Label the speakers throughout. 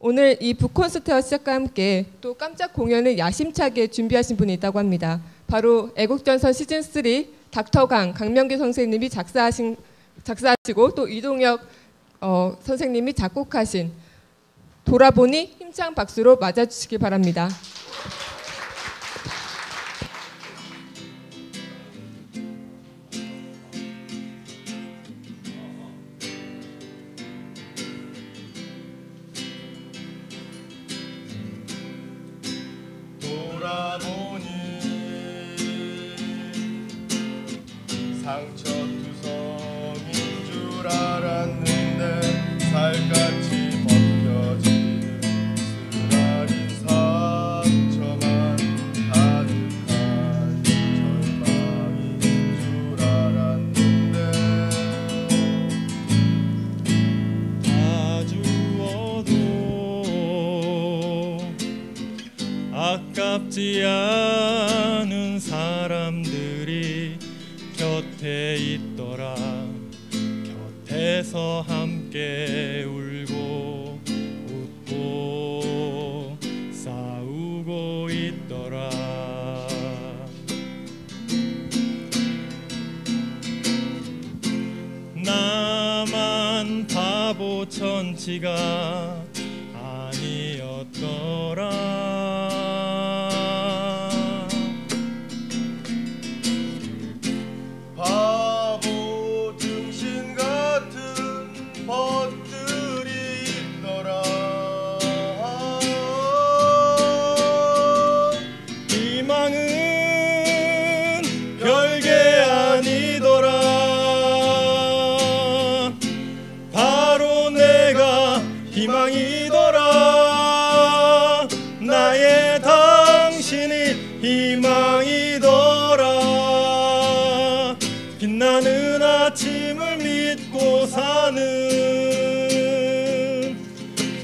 Speaker 1: 오늘 이 북콘서트와 시작과 함께 또 깜짝 공연을 야심차게 준비하신 분이 있다고 합니다. 바로 애국전선 시즌3 닥터강 강명기 선생님이 작사하시고 또 이동혁 선생님이 작곡하신 돌아보니 힘찬 박수로 맞아주시기 바랍니다.
Speaker 2: 돌아보니 상처투성인 줄 알았는데 살같이 벗겨지는 쓰라린 상처만 가득한 절망인 줄 알았는데 다 주워도 아깝지 않은 사람들이 곁에 있더라. 곁에서 함께 울고 웃고 싸우고 있더라. 나만 바보 천치가 아니었더라. 바보 등신 같은 벗들이 있더라. 희망은 별게 아니더라. 바로 내가 희망이더라. 나의 당신이 희망이더라. 빛나는 아침을 믿고 사는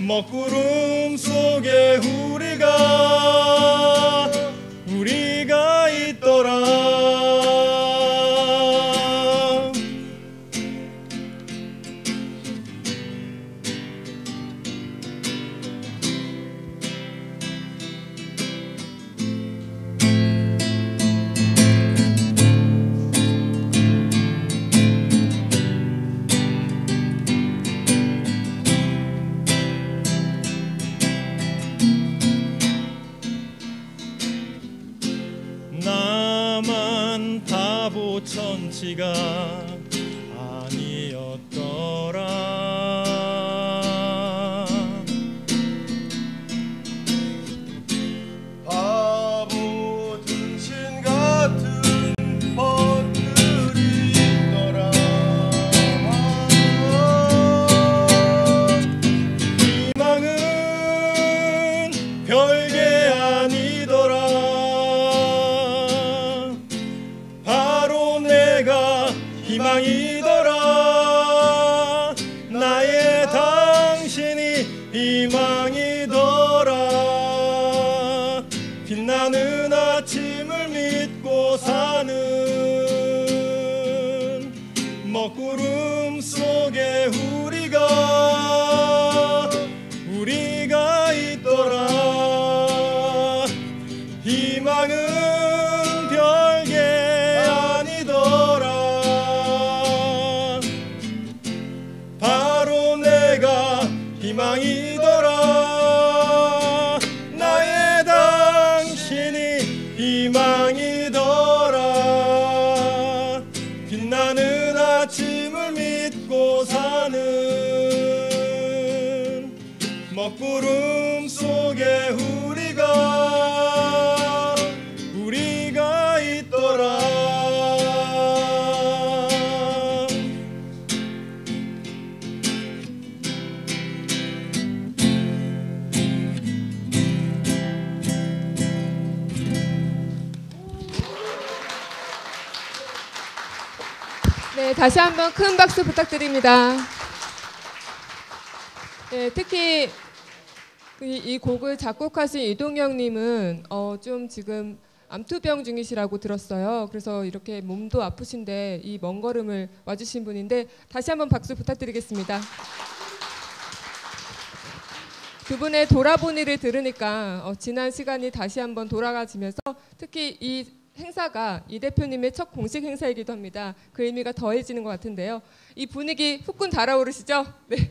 Speaker 2: 먹구름 속에 우리가 있더라. 나만 바보 천치가 아니었더라. 바보 등신 같은 벗들이 있더라. 희망은 별게 아니더라. 희망이더라. 나의 당신이 희망이더라. 빛나는 아침을 믿고 사는 먹구름 속에 우리가 있더라. 희망은 별게 아니더라. 바로 내가 희망이더라. 나의 당신이 희망이더라. 빛나는 아침을 믿고 사는 먹구름 속에 우리가 있더라.
Speaker 1: 네, 다시 한번 큰 박수 부탁드립니다. 네, 특히 이 곡을 작곡하신 이동혁님은 좀 지금 암투병 중이시라고 들었어요. 그래서 이렇게 몸도 아프신데 이 먼 걸음을 와주신 분인데 다시 한번 박수 부탁드리겠습니다. 두 분의 돌아보니를 들으니까 지난 시간이 다시 한번 돌아가지면서 특히 이 행사가 이 대표님의 첫 공식 행사이기도 합니다. 그 의미가 더해지는 것 같은데요. 이 분위기 후끈 달아오르시죠? 네.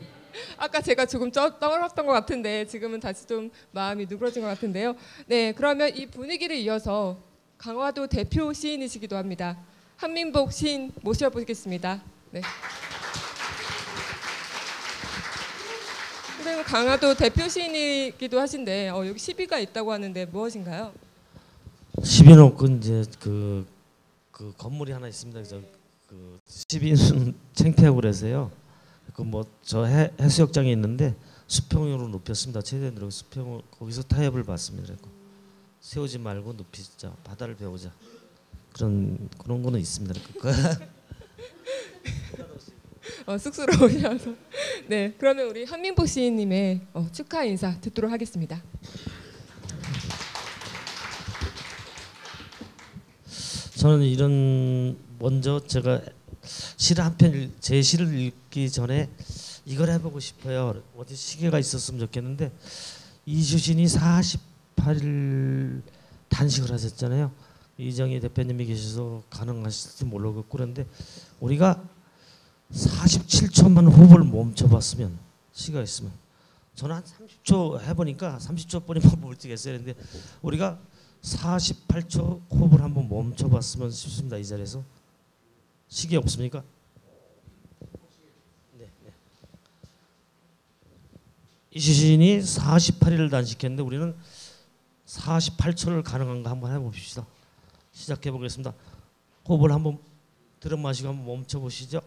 Speaker 1: 아까 제가 조금 떨었던 것 같은데 지금은 다시 좀 마음이 누그러진 것 같은데요. 네, 그러면 이 분위기를 이어서 강화도 대표 시인이시기도 합니다. 한민복 시인 모셔보겠습니다. 네. 선생님 강화도 대표 시인이기도 하신데 여기 시비가 있다고 하는데 무엇인가요?
Speaker 3: 시비는 이제 그 건물이 하나 있습니다. 그래서 그 시비는 창피하고 그래서요. 그 뭐 저 해수욕장에 있는데 수평으로 높였습니다. 최대한 이렇게 수평 거기서 타협을 받습니다. 그래고 세우지 말고 높이자, 바다를 배우자 그런 거는 있습니다.
Speaker 1: 쑥스러우셔서. 네, 그러면 우리 한민복 시인님의 축하 인사 듣도록 하겠습니다.
Speaker 3: 저는 이런 먼저 제가 시를 한 편 제 시를 읽기 전에 이걸 해보고 싶어요. 어디 시계가 있었으면 좋겠는데 이수신이 48일 단식을 하셨잖아요. 이정희 대표님이 계셔서 가능하실지 모르겠고 그런데 우리가 47초만 호흡을 멈춰봤으면 시가 있으면 저는 한 30초 해보니까 30초 뿐이면 멀티겠어요. 그런데 우리가 48초 호흡을 한번 멈춰봤으면 싶습니다. 이 자리에서 시계 없습니까? 네. 이수신이 48일을 단식했는데 우리는 48초를 가능한가 한번 해봅시다. 시작해 보겠습니다. 호흡을 한번 들어 마시고 한번 멈춰 보시죠.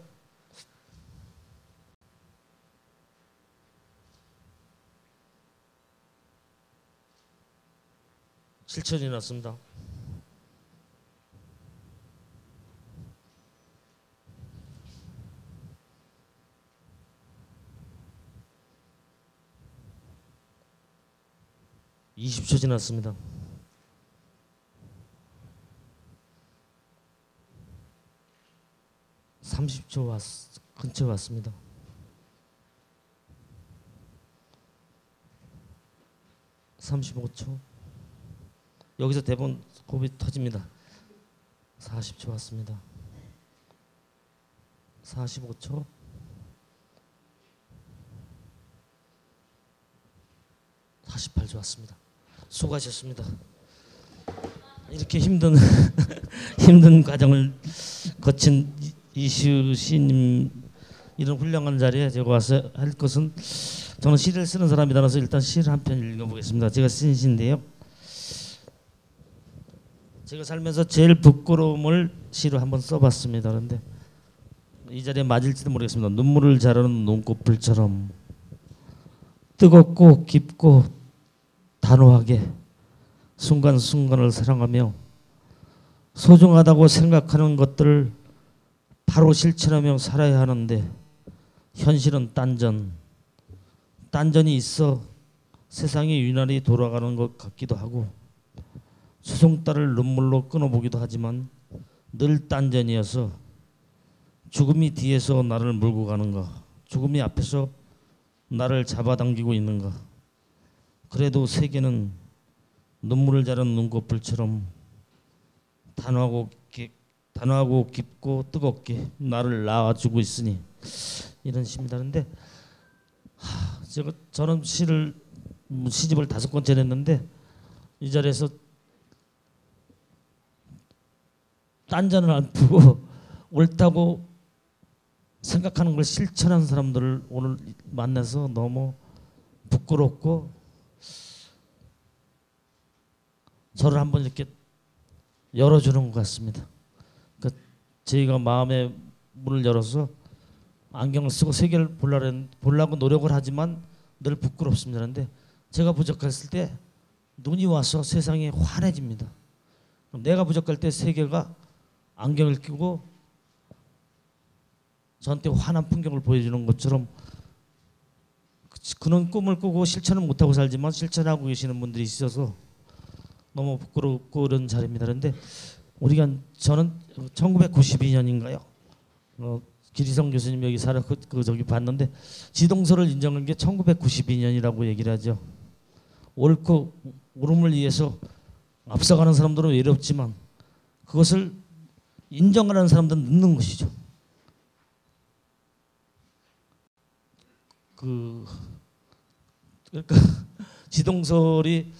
Speaker 3: 7초 지났습니다. (20초) 지났습니다. 30초 근처 왔습니다. 35초. 여기서 대본 호흡이 터집니다. 40초 왔습니다. 45초. 48초 왔습니다. 수고하셨습니다. 이렇게 힘든 과정을 거친 이슈 시인님 이런 훌륭한 자리에 제가 와서 할 것은 저는 시를 쓰는 사람이라서 일단 시를 한 편 읽어보겠습니다. 제가 쓴 시인데요. 제가 살면서 제일 부끄러움을 시로 한번 써봤습니다. 그런데 이 자리에 맞을지도 모르겠습니다. 눈물을 자르는 눈꽃불처럼 뜨겁고 깊고 단호하게 순간순간을 사랑하며 소중하다고 생각하는 것들을 바로 실천하며 살아야 하는데 현실은 딴전이 있어 세상이 유난히 돌아가는 것 같기도 하고 수송달을 눈물로 끊어보기도 하지만 늘 딴전이어서 죽음이 뒤에서 나를 몰고 가는가, 죽음이 앞에서 나를 잡아당기고 있는가. 그래도 세계는 눈물을 자른 눈꺼풀처럼 단호하고 깊고 뜨겁게 나를 낳아주고 있으니 이런 시입니다. 그런데 저는 시집을 5권째 냈는데 이 자리에서 딴전을 안 두고 옳다고 생각하는 걸 실천한 사람들을 오늘 만나서 너무 부끄럽고 저를 한번 이렇게 열어주는 것 같습니다. 그러니까 저희가 마음의 문을 열어서 안경을 쓰고 세계를 보려고 노력을 하지만 늘 부끄럽습니다. 그런데 제가 부족했을 때 눈이 와서 세상이 환해집니다. 내가 부족할 때 세계가 안경을 끼고 저한테 환한 풍경을 보여주는 것처럼 그런 꿈을 꾸고 실천을 못하고 살지만 실천하고 계시는 분들이 있어서 너무 부끄럽고 그런 자리입니다. 그런데 저는 1992년인가요? 기리성 교수님 여기 살아 저기 봤는데 지동설을 인정한 게 1992년이라고 얘기를 하죠. 옳고 옳음을 위해서 앞서가는 사람들은 외롭지만 그것을 인정하는 사람들은 늦는 것이죠. 그러니까 지동설이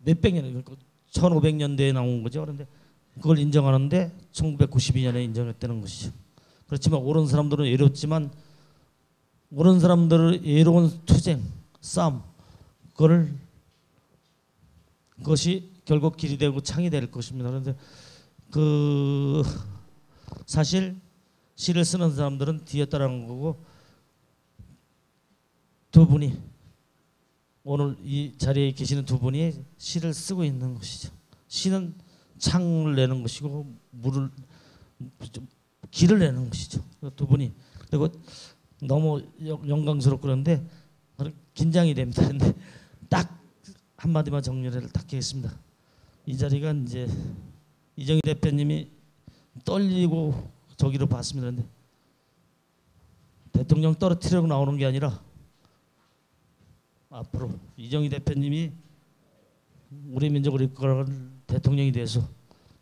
Speaker 3: 몇백 년, 그러니까 1500년대에 나온 거죠. 그런데 그걸 인정하는데 1992년에 인정했다는 것이죠. 그렇지만 옳은 사람들은 외롭지만 옳은 사람들의 외로운 투쟁, 싸움, 그것이 결국 길이 되고 창이 될 것입니다. 그런데 사실 시를 쓰는 사람들은 뒤에 따라간 거고 두 분이 오늘 이 자리에 계시는 두 분이 시를 쓰고 있는 것이죠. 시는 창을 내는 것이고 길을 내는 것이죠. 두 분이. 그리고 너무 영광스럽고 그런데 긴장이 됩니다. 근데 딱 한마디만 정리를 딱 하겠습니다. 이 자리가 이제 이정희 대표님이 떨리고 저기로 봤습니다. 근데 대통령 떨어뜨리려고 나오는 게 아니라 앞으로 이정희 대표님이 우리 민족을 이끌어갈 대통령이 돼서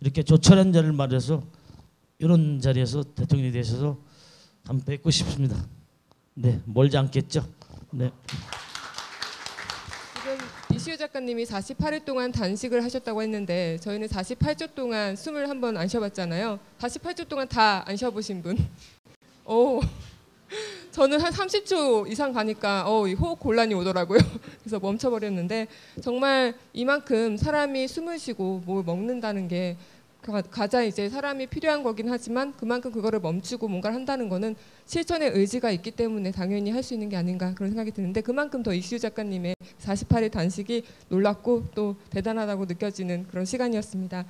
Speaker 3: 이렇게 조촐한 자리를 마련해서 이런 자리에서 대통령이 되셔서 한번 뵙고 싶습니다. 네, 멀지 않겠죠? 네.
Speaker 1: 지금 이시우 작가님이 48일 동안 단식을 하셨다고 했는데 저희는 48조 동안 숨을 한번 안 쉬어봤잖아요. 48조 동안 다 안 쉬어보신 분? 오, 저는 한 30초 이상 가니까 이 호흡 곤란이 오더라고요. 그래서 멈춰버렸는데 정말 이만큼 사람이 숨을 쉬고 뭘 먹는다는 게 가장 이제 사람이 필요한 거긴 하지만 그만큼 그거를 멈추고 뭔가를 한다는 거는 실천의 의지가 있기 때문에 당연히 할 수 있는 게 아닌가 그런 생각이 드는데 그만큼 더 이시우 작가님의 48일 단식이 놀랍고 또 대단하다고 느껴지는 그런 시간이었습니다.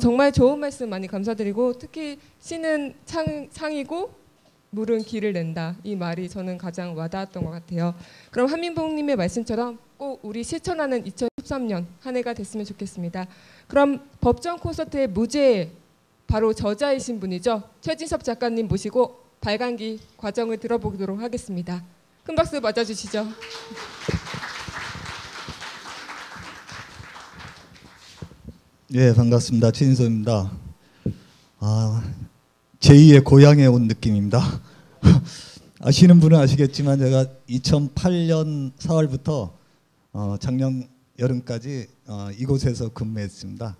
Speaker 1: 정말 좋은 말씀 많이 감사드리고 특히 시는 창이고 물은 길을 낸다. 이 말이 저는 가장 와닿았던 것 같아요. 그럼 한민봉님의 말씀처럼 꼭 우리 실천하는 2013년 한 해가 됐으면 좋겠습니다. 그럼 법정 콘서트의 무죄 바로 저자이신 분이죠. 최진섭 작가님 모시고 발간기 과정을 들어보도록 하겠습니다. 큰 박수 맞아주시죠.
Speaker 4: 예, 반갑습니다. 최진섭입니다. 제2의 고향에 온 느낌입니다. 아시는 분은 아시겠지만 제가 2008년 4월부터 작년 여름까지 이곳에서 근무했습니다.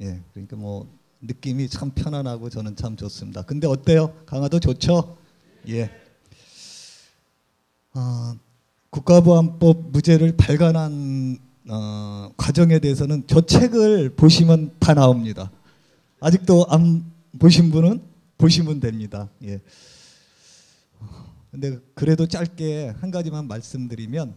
Speaker 4: 예, 그러니까 뭐 느낌이 참 편안하고 저는 참 좋습니다. 근데 어때요? 강화도 좋죠? 예. 국가보안법 무죄를 발간한 과정에 대해서는 저 책을 보시면 다 나옵니다. 아직도 안 보신 분은 보시면 됩니다. 예. 근데 그래도 짧게 한 가지만 말씀드리면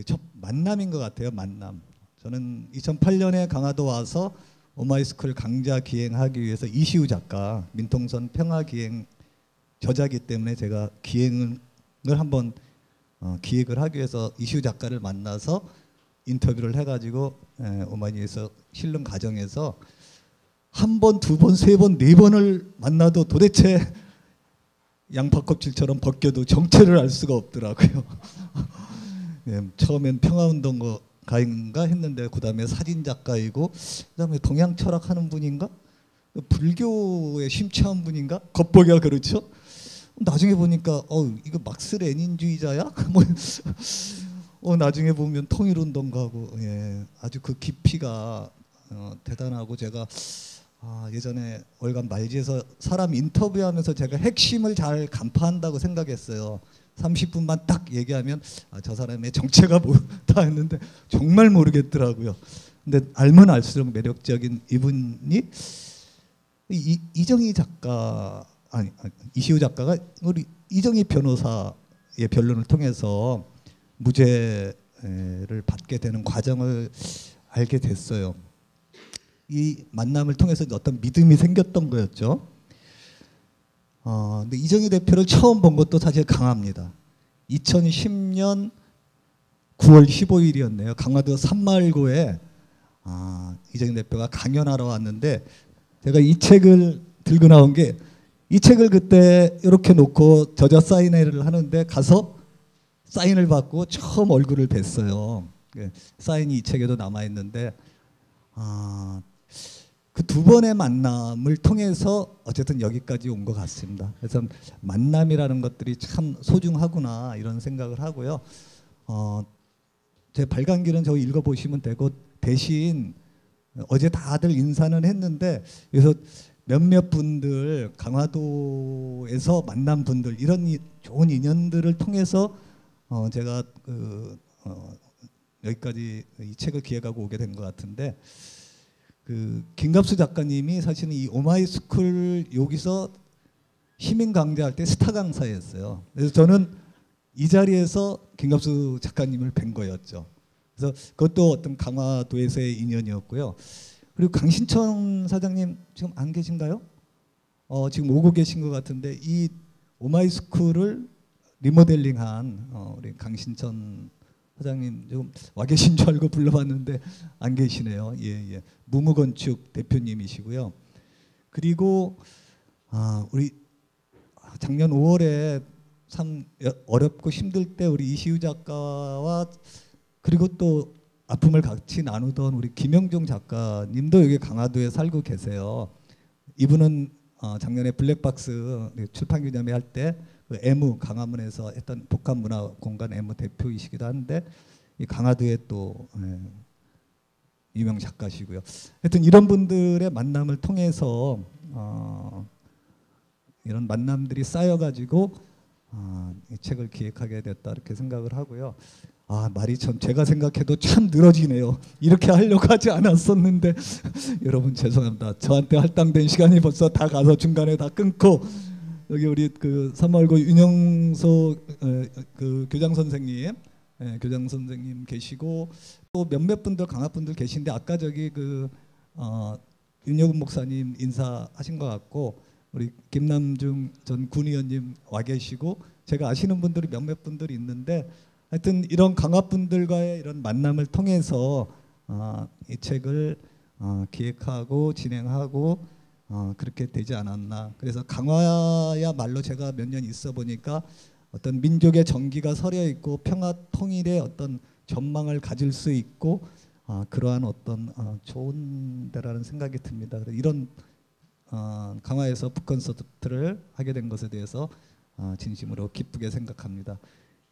Speaker 4: 첫 만남인 것 같아요. 만남. 저는 2008년에 강화도 와서 오마이스쿨 강좌 기행하기 위해서 이시우 작가 민통선 평화기행 저자기 때문에 제가 기행을 한번 기획을 하기 위해서 이시우 작가를 만나서 인터뷰를 해가지고 오마이뉴에서 실는 과정에서 한 번, 두 번, 세 번, 네 번을 만나도 도대체 양파 껍질처럼 벗겨도 정체를 알 수가 없더라고요. 예, 처음엔 평화운동가인가 했는데 그 다음에 사진작가이고 그 다음에 동양 철학하는 분인가? 불교에 심취한 분인가? 겉보기가 그렇죠? 나중에 보니까 이거 막스 레닌주의자야? 나중에 보면 통일운동가고 예, 아주 그 깊이가 대단하고 제가 예전에 월간 말지에서 사람 인터뷰하면서 제가 핵심을 잘 간파한다고 생각했어요. 30분만 딱 얘기하면 저 사람의 정체가 뭐다 했는데 정말 모르겠더라고요. 근데 알면 알수록 매력적인 이분이 이정희 작가 이시우 작가가 우리 이정희 변호사의 변론을 통해서 무죄를 받게 되는 과정을 알게 됐어요. 이 만남을 통해서 어떤 믿음이 생겼던 거였죠. 근데 이정희 대표를 처음 본 것도 사실 강화입니다. 2010년 9월 15일이었네요. 강화도 산마을고에 이정희 대표가 강연하러 왔는데 제가 이 책을 들고 나온 게 이 책을 그때 이렇게 놓고 저자 사인회를 하는데 가서 사인을 받고 처음 얼굴을 뵀어요. 사인이 이 책에도 남아 있는데 그 두 번의 만남을 통해서 어쨌든 여기까지 온 것 같습니다. 그래서 만남이라는 것들이 참 소중하구나 이런 생각을 하고요. 제 발간기는 저 읽어보시면 되고 대신 어제 다들 인사는 했는데 그래서 몇몇 분들 강화도에서 만난 분들 이런 좋은 인연들을 통해서 제가 여기까지 이 책을 기획하고 오게 된 것 같은데 김갑수 작가님이 사실은 이 오마이스쿨 여기서 시민 강좌할 때 스타 강사였어요. 그래서 저는 이 자리에서 김갑수 작가님을 뵌 거였죠. 그래서 그것도 어떤 강화도에서의 인연이었고요. 그리고 강신천 사장님 지금 안 계신가요? 지금 오고 계신 것 같은데 이 오마이스쿨을 리모델링한 우리 강신천 사장님 좀 와 계신 줄 알고 불러봤는데 안 계시네요. 예. 무무건축 대표님이시고요. 그리고 우리 작년 5월에 참 어렵고 힘들 때 우리 이시우 작가와 그리고 또 아픔을 같이 나누던 우리 김영종 작가님도 여기 강화도에 살고 계세요. 이분은 작년에 블랙박스 출판기념회 할 때 그 애무 강화문에서 했던 복합문화공간 애무 대표이시기도 한데 이 강화도에 또 유명 작가시고요. 하여튼 이런 분들의 만남을 통해서 이런 만남들이 쌓여가지고 이 책을 기획하게 됐다 이렇게 생각을 하고요. 말이 참 제가 생각해도 참 늘어지네요. 이렇게 하려고 하지 않았었는데 여러분 죄송합니다. 저한테 할당된 시간이 벌써 다 가서 중간에 다 끊고 여기 우리 그 3월고 윤영소 그 교장 선생님 계시고 또 몇몇 분들 강화 분들 계신데 아까 저기 그 윤여근 목사님 인사하신 것 같고 우리 김남중 전 군의원님 와 계시고 제가 아시는 분들이 몇몇 분들이 있는데 하여튼 이런 강화 분들과의 이런 만남을 통해서 이 책을 기획하고 진행하고 그렇게 되지 않았나. 그래서 강화야말로 제가 몇 년 있어 보니까 어떤 민족의 정기가 서려 있고 평화 통일의 어떤 전망을 가질 수 있고 그러한 어떤 좋은 데라는 생각이 듭니다. 이런 강화에서 북콘서트를 하게 된 것에 대해서 진심으로 기쁘게 생각합니다.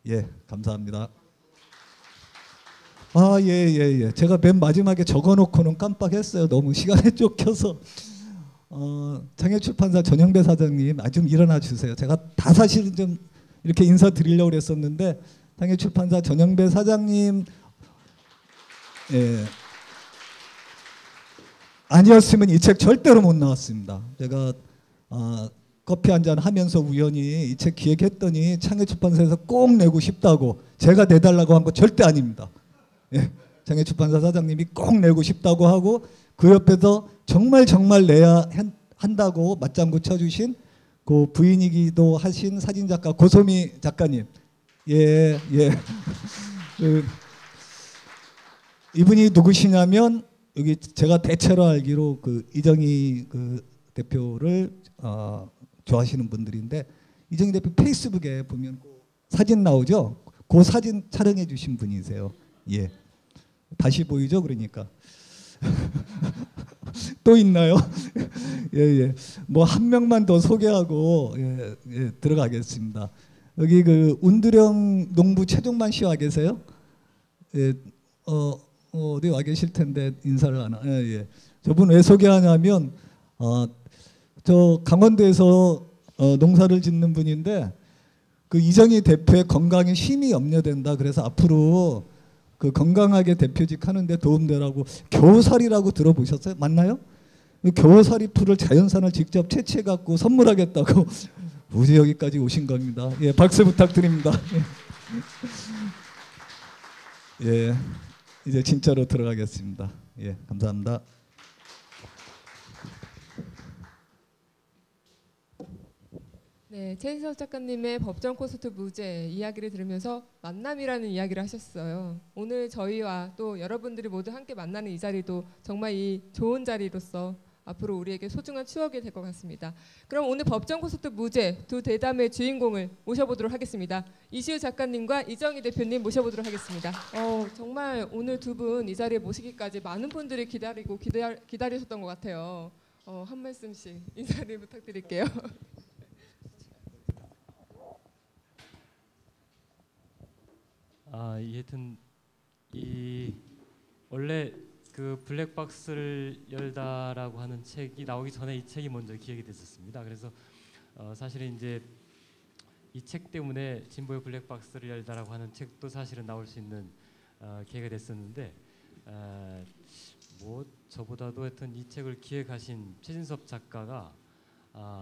Speaker 4: 예, 감사합니다. 예. 제가 맨 마지막에 적어놓고는 깜빡했어요. 너무 시간에 쫓겨서. 창해출판사 전영배 사장님, 좀 일어나 주세요. 제가 다 사실 좀 이렇게 인사드리려고 그랬었는데 창해출판사 전영배 사장님 아니었으면 이 책 절대로 못 나왔습니다. 제가 커피 한잔 하면서 우연히 이 책 기획했더니 창해출판사에서 꼭 내고 싶다고 제가 내달라고 한 거 절대 아닙니다. 창해출판사 사장님이 꼭 내고 싶다고 하고 그 옆에서 정말 내야 한다고 맞장구 쳐주신 그 부인이기도 하신 사진작가 고소미 작가님. 예. 이분이 누구시냐면 여기 제가 대체로 알기로 그 이정희 그 대표를 좋아하시는 분들인데 이정희 대표 페이스북에 보면 사진 나오죠. 그 사진 촬영해 주신 분이세요. 예. 다시 보이죠, 그러니까. 또 있나요? 예. 뭐 한 명만 더 소개하고 들어가겠습니다. 여기 그 운두령 농부 최종만 씨 와 계세요? 예. 어디 와 계실 텐데 인사를 안 하나? 예. 저분 왜 소개하냐면 저 강원도에서 농사를 짓는 분인데 그 이정희 대표의 건강에 심히 염려된다. 그래서 앞으로 그 건강하게 대표직 하는데 도움되라고 겨우살이라고 들어보셨어요? 맞나요? 겨우살이 풀을 자연산을 직접 채취해 갖고 선물하겠다고 우리 여기까지 오신 겁니다. 예, 박수 부탁드립니다. 예, 이제 진짜로 들어가겠습니다. 예, 감사합니다.
Speaker 1: 네, 최인석 작가님의 법정 콘서트 무죄 이야기를 들으면서 만남이라는 이야기를 하셨어요. 오늘 저희와 또 여러분들이 모두 함께 만나는 이 자리도 정말 이 좋은 자리로서 앞으로 우리에게 소중한 추억이 될 것 같습니다. 그럼 오늘 법정 콘서트 무죄 두 대담의 주인공을 모셔보도록 하겠습니다. 이시우 작가님과 이정희 대표님 모셔보도록 하겠습니다. 정말 오늘 두 분 이 자리에 모시기까지 많은 분들이 기다리셨던 것 같아요. 한 말씀씩 인사를 부탁드릴게요.
Speaker 5: 하여튼 원래 그 블랙박스를 열다라고 하는 책이 나오기 전에 이 책이 먼저 기획이 됐었습니다. 그래서 사실은 이제 이 책 때문에 진보의 블랙박스를 열다라고 하는 책도 사실은 나올 수 있는 기회가 됐었는데 뭐 저보다도 하여튼 이 책을 기획하신 최진섭 작가가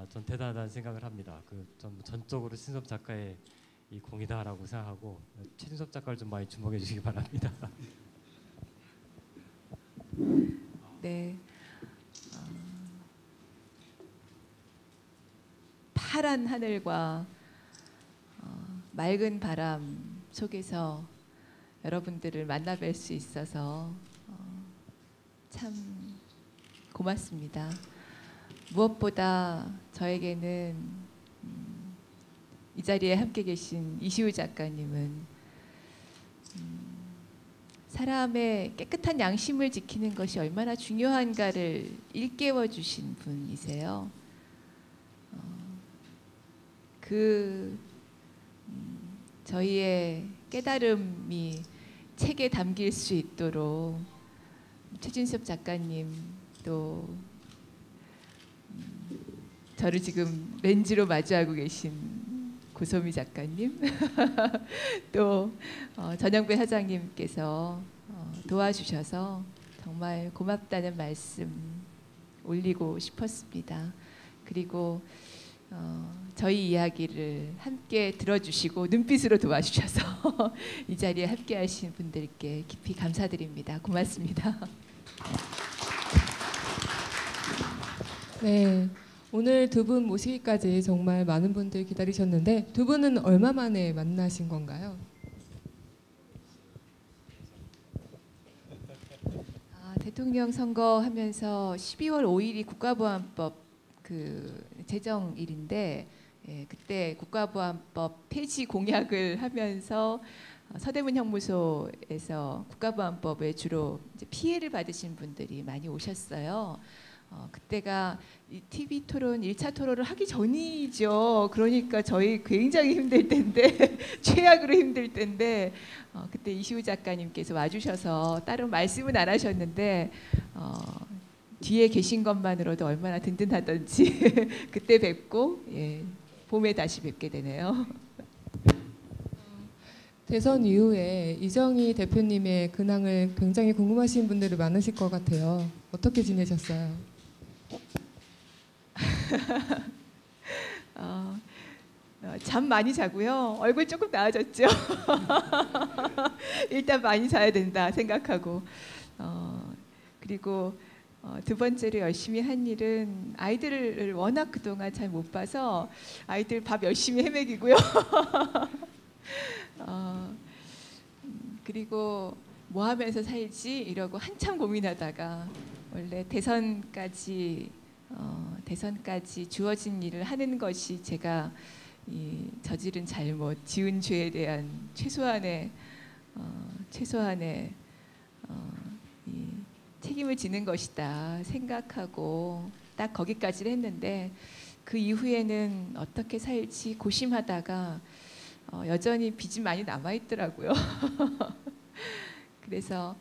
Speaker 5: 전 대단하다는 생각을 합니다. 전적으로 신섭 작가의 이 공이다라고 생각하고 최진섭 작가를 좀 많이 주목해 주시기 바랍니다.
Speaker 6: 네, 파란 하늘과 맑은 바람 속에서 여러분들을 만나뵐 수 있어서 참 고맙습니다. 무엇보다 저에게는 이 자리에 함께 계신 이시우 작가님은 사람의 깨끗한 양심을 지키는 것이 얼마나 중요한가를 일깨워 주신 분이세요. 저희의 깨달음이 책에 담길 수 있도록 최진섭 작가님 또 저를 지금 렌즈로 마주하고 계신 고소미 작가님 또 전영배 사장님께서 도와주셔서 정말 고맙다는 말씀 올리고 싶었습니다. 그리고 저희 이야기를 함께 들어주시고 눈빛으로 도와주셔서 이 자리에 함께 하신 분들께 깊이 감사드립니다. 고맙습니다.
Speaker 1: 네, 오늘 두 분 모시기까지 정말 많은 분들 기다리셨는데 두 분은 얼마 만에 만나신 건가요?
Speaker 6: 대통령 선거하면서 12월 5일이 국가보안법 제정일인데 그때 국가보안법 폐지 공약을 하면서 서대문 형무소에서 국가보안법에 주로 이제 피해를 받으신 분들이 많이 오셨어요. 그때가 이 TV 토론 1차 토론을 하기 전이죠. 그러니까 저희 굉장히 힘들 텐데 최악으로 힘들 텐데 그때 이시우 작가님께서 와주셔서 따로 말씀은 안 하셨는데 뒤에 계신 것만으로도 얼마나 든든하던지 그때 뵙고 봄에 다시 뵙게 되네요.
Speaker 1: 대선 이후에 이정희 대표님의 근황을 굉장히 궁금하신 분들이 많으실 것 같아요. 어떻게 지내셨어요?
Speaker 6: 잠 많이 자고요. 얼굴 조금 나아졌죠. 일단 많이 자야 된다 생각하고 그리고 두 번째로 열심히 한 일은 아이들을 워낙 그동안 잘 못 봐서 아이들 밥 열심히 헤매기고요. 그리고 뭐 하면서 살지 이러고 한참 고민하다가 원래 대선까지 주어진 일을 하는 것이 제가 저지른 잘못, 지은 죄에 대한 최소한의 책임을 지는 것이다 생각하고 딱 거기까지를 했는데 그 이후에는 어떻게 살지 고심하다가 여전히 빚이 많이 남아 있더라고요. 그래서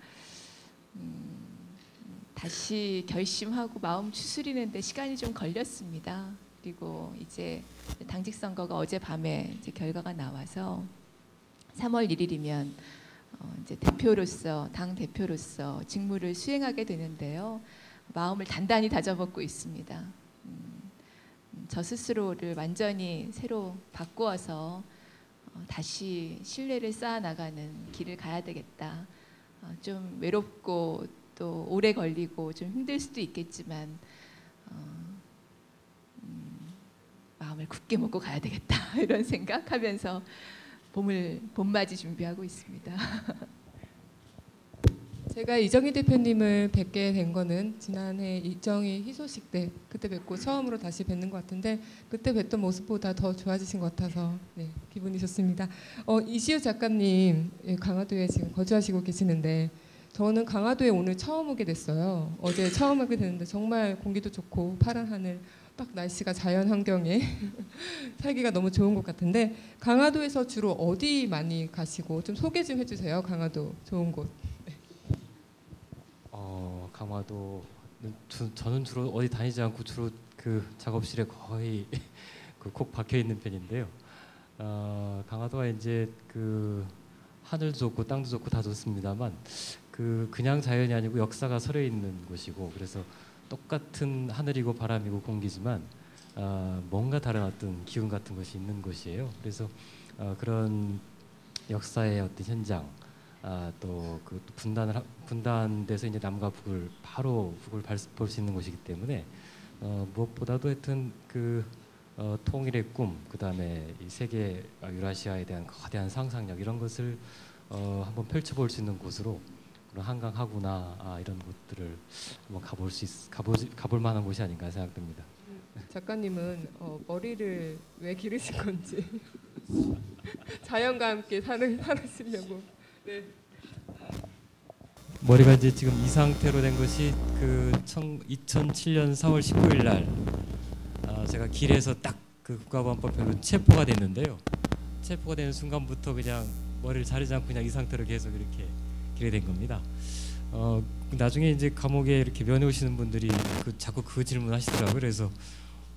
Speaker 6: 다시 결심하고 마음 추스리는데 시간이 좀 걸렸습니다. 그리고 이제 당직 선거가 어젯밤에 이제 결과가 나와서 3월 1일이면 이제 당 대표로서 직무를 수행하게 되는데요. 마음을 단단히 다져먹고 있습니다. 저 스스로를 완전히 새로 바꾸어서 다시 신뢰를 쌓아나가는 길을 가야 되겠다. 좀 외롭고 또 오래 걸리고 좀 힘들 수도 있겠지만 마음을 굳게 먹고 가야 되겠다 이런 생각하면서 봄맞이 준비하고 있습니다.
Speaker 1: 제가 이정희 대표님을 뵙게 된 거는 지난해 이정희 희소식 때 그때 뵙고 처음으로 다시 뵙는 것 같은데 그때 뵀던 모습보다 더 좋아지신 것 같아서 네, 기분이 좋습니다. 이시우 작가님 강화도에 지금 거주하시고 계시는데 저는 강화도에 오늘 처음 오게 됐어요. 어제 처음 오게 됐는데 정말 공기도 좋고 파란 하늘 딱 날씨가 자연 환경에 살기가 너무 좋은 것 같은데 강화도에서 주로 어디 많이 가시고 좀 소개 좀 해주세요. 강화도 좋은 곳.
Speaker 5: 강화도 저는 주로 어디 다니지 않고 주로 그 작업실에 거의 콕 박혀 있는 편인데요. 강화도가 이제 그 하늘도 좋고 땅도 좋고 다 좋습니다만 그냥 자연이 아니고 역사가 서려 있는 곳이고 그래서 똑같은 하늘이고 바람이고 공기지만 뭔가 다른 어떤 기운 같은 것이 있는 곳이에요. 그래서 그런 역사의 어떤 현장 또 그 분단돼서 이제 남과 북을 바로 볼 수 있는 곳이기 때문에 무엇보다도 하여튼 통일의 꿈, 그다음에 이 세계 유라시아에 대한 거대한 상상력 이런 것을 한번 펼쳐볼 수 있는 곳으로 그런 한강 하구나 이런 곳들을 한번 가볼 만한 곳이 아닌가 생각됩니다.
Speaker 1: 작가님은 머리를 왜 기르신 건지 자연과 함께 살으시려고. 네.
Speaker 5: 머리가 이제 지금 이 상태로 된 것이 2007년 4월 19일 날 제가 길에서 딱 그 국가보안법으로 체포가 됐는데요. 체포가 되는 순간부터 그냥 머리를 자르지 않고 그냥 이 상태로 계속 이렇게 길게 된 겁니다. 나중에 이제 감옥에 이렇게 면회 오시는 분들이 자꾸 그 질문 하시더라고요. 그래서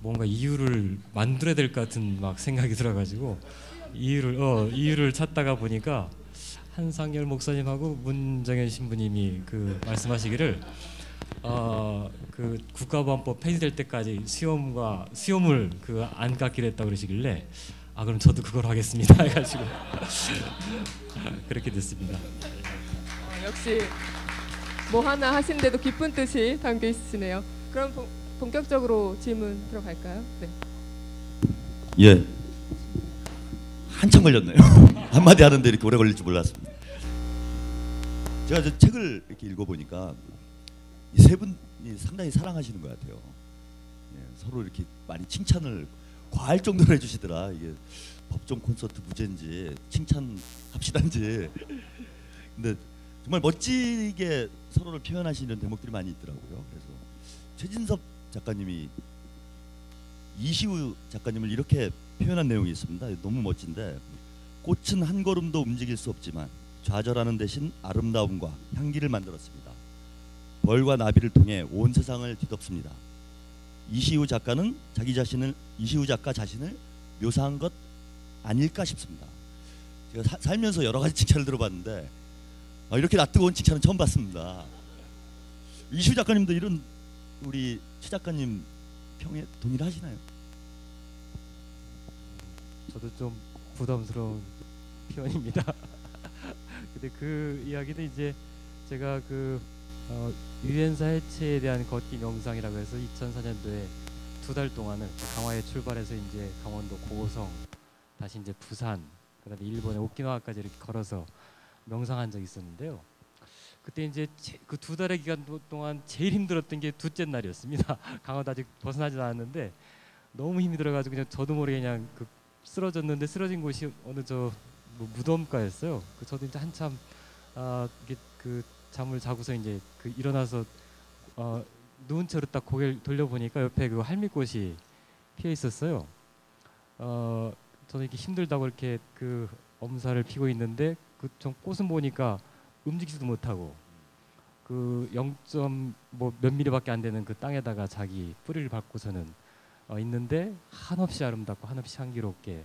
Speaker 5: 뭔가 이유를 만들어야 될 것 같은 막 생각이 들어가지고 이유를 찾다가 보니까 한상열 목사님하고 문정현 신부님이 말씀하시기를 국가보안법 폐지될 때까지 수염을 안 깎기로 했다고 그러시길래 그럼 저도 그걸 하겠습니다 해가지고 그렇게 됐습니다.
Speaker 1: 역시 뭐 하나 하신데도 기쁜 뜻이 담겨 있으시네요. 그럼 본격적으로 질문 들어갈까요? 네.
Speaker 7: 예. 한참 걸렸네요. 한마디 하는데 이렇게 오래 걸릴 줄 몰랐습니다. 제가 저 책을 이렇게 읽어보니까 이 세 분이 상당히 사랑하시는 것 같아요. 예, 서로 이렇게 많이 칭찬을 과할 정도로 해주시더라. 이게 법정 콘서트 무죄인지 칭찬합시다인지. 근데 정말 멋지게 서로를 표현하시는 대목들이 많이 있더라고요. 그래서 최진섭 작가님이 이시우 작가님을 이렇게 표현한 내용이 있습니다. 너무 멋진데 꽃은 한 걸음도 움직일 수 없지만 좌절하는 대신 아름다움과 향기를 만들었습니다. 벌과 나비를 통해 온 세상을 뒤덮습니다. 이시우 작가 자신을 묘사한 것 아닐까 싶습니다. 제가 살면서 여러 가지 칭찬을 들어봤는데 이렇게 낯뜨거운 칭찬은 처음 봤습니다. 이시우 작가님도 이런 우리 최 작가님 평에 동의를 하시나요?
Speaker 5: 저도 좀 부담스러운 표현입니다. 근데 그 이야기는 이제 제가 유엔사 해체에 대한 걷기 명상이라고 해서 2004년도에 2달 동안을 강화에 출발해서 이제 강원도 고성, 다시 이제 부산, 그다음에 일본의 오키나와까지 이렇게 걸어서 명상한 적이 있었는데요. 그때 이제 그 2달의 기간 동안 제일 힘들었던 게 둘째 날이었습니다. 강화도 아직 벗어나지 않았는데 너무 힘이 들어가지고 그냥 저도 모르게 그냥 쓰러졌는데 쓰러진 곳이 어느 무덤가였어요. 저도 이제 한참 이게 잠을 자고서 이제 일어나서 누운 채로 딱 고개를 돌려보니까 옆에 할미꽃이 피어 있었어요. 저는 이렇게 힘들다고 이렇게 엄살을 피고 있는데 전 꽃은 보니까 움직이지도 못하고 0. 몇 미리밖에 안 되는 땅에다가 자기 뿌리를 밟고서는 있는데 한없이 아름답고 한없이 향기롭게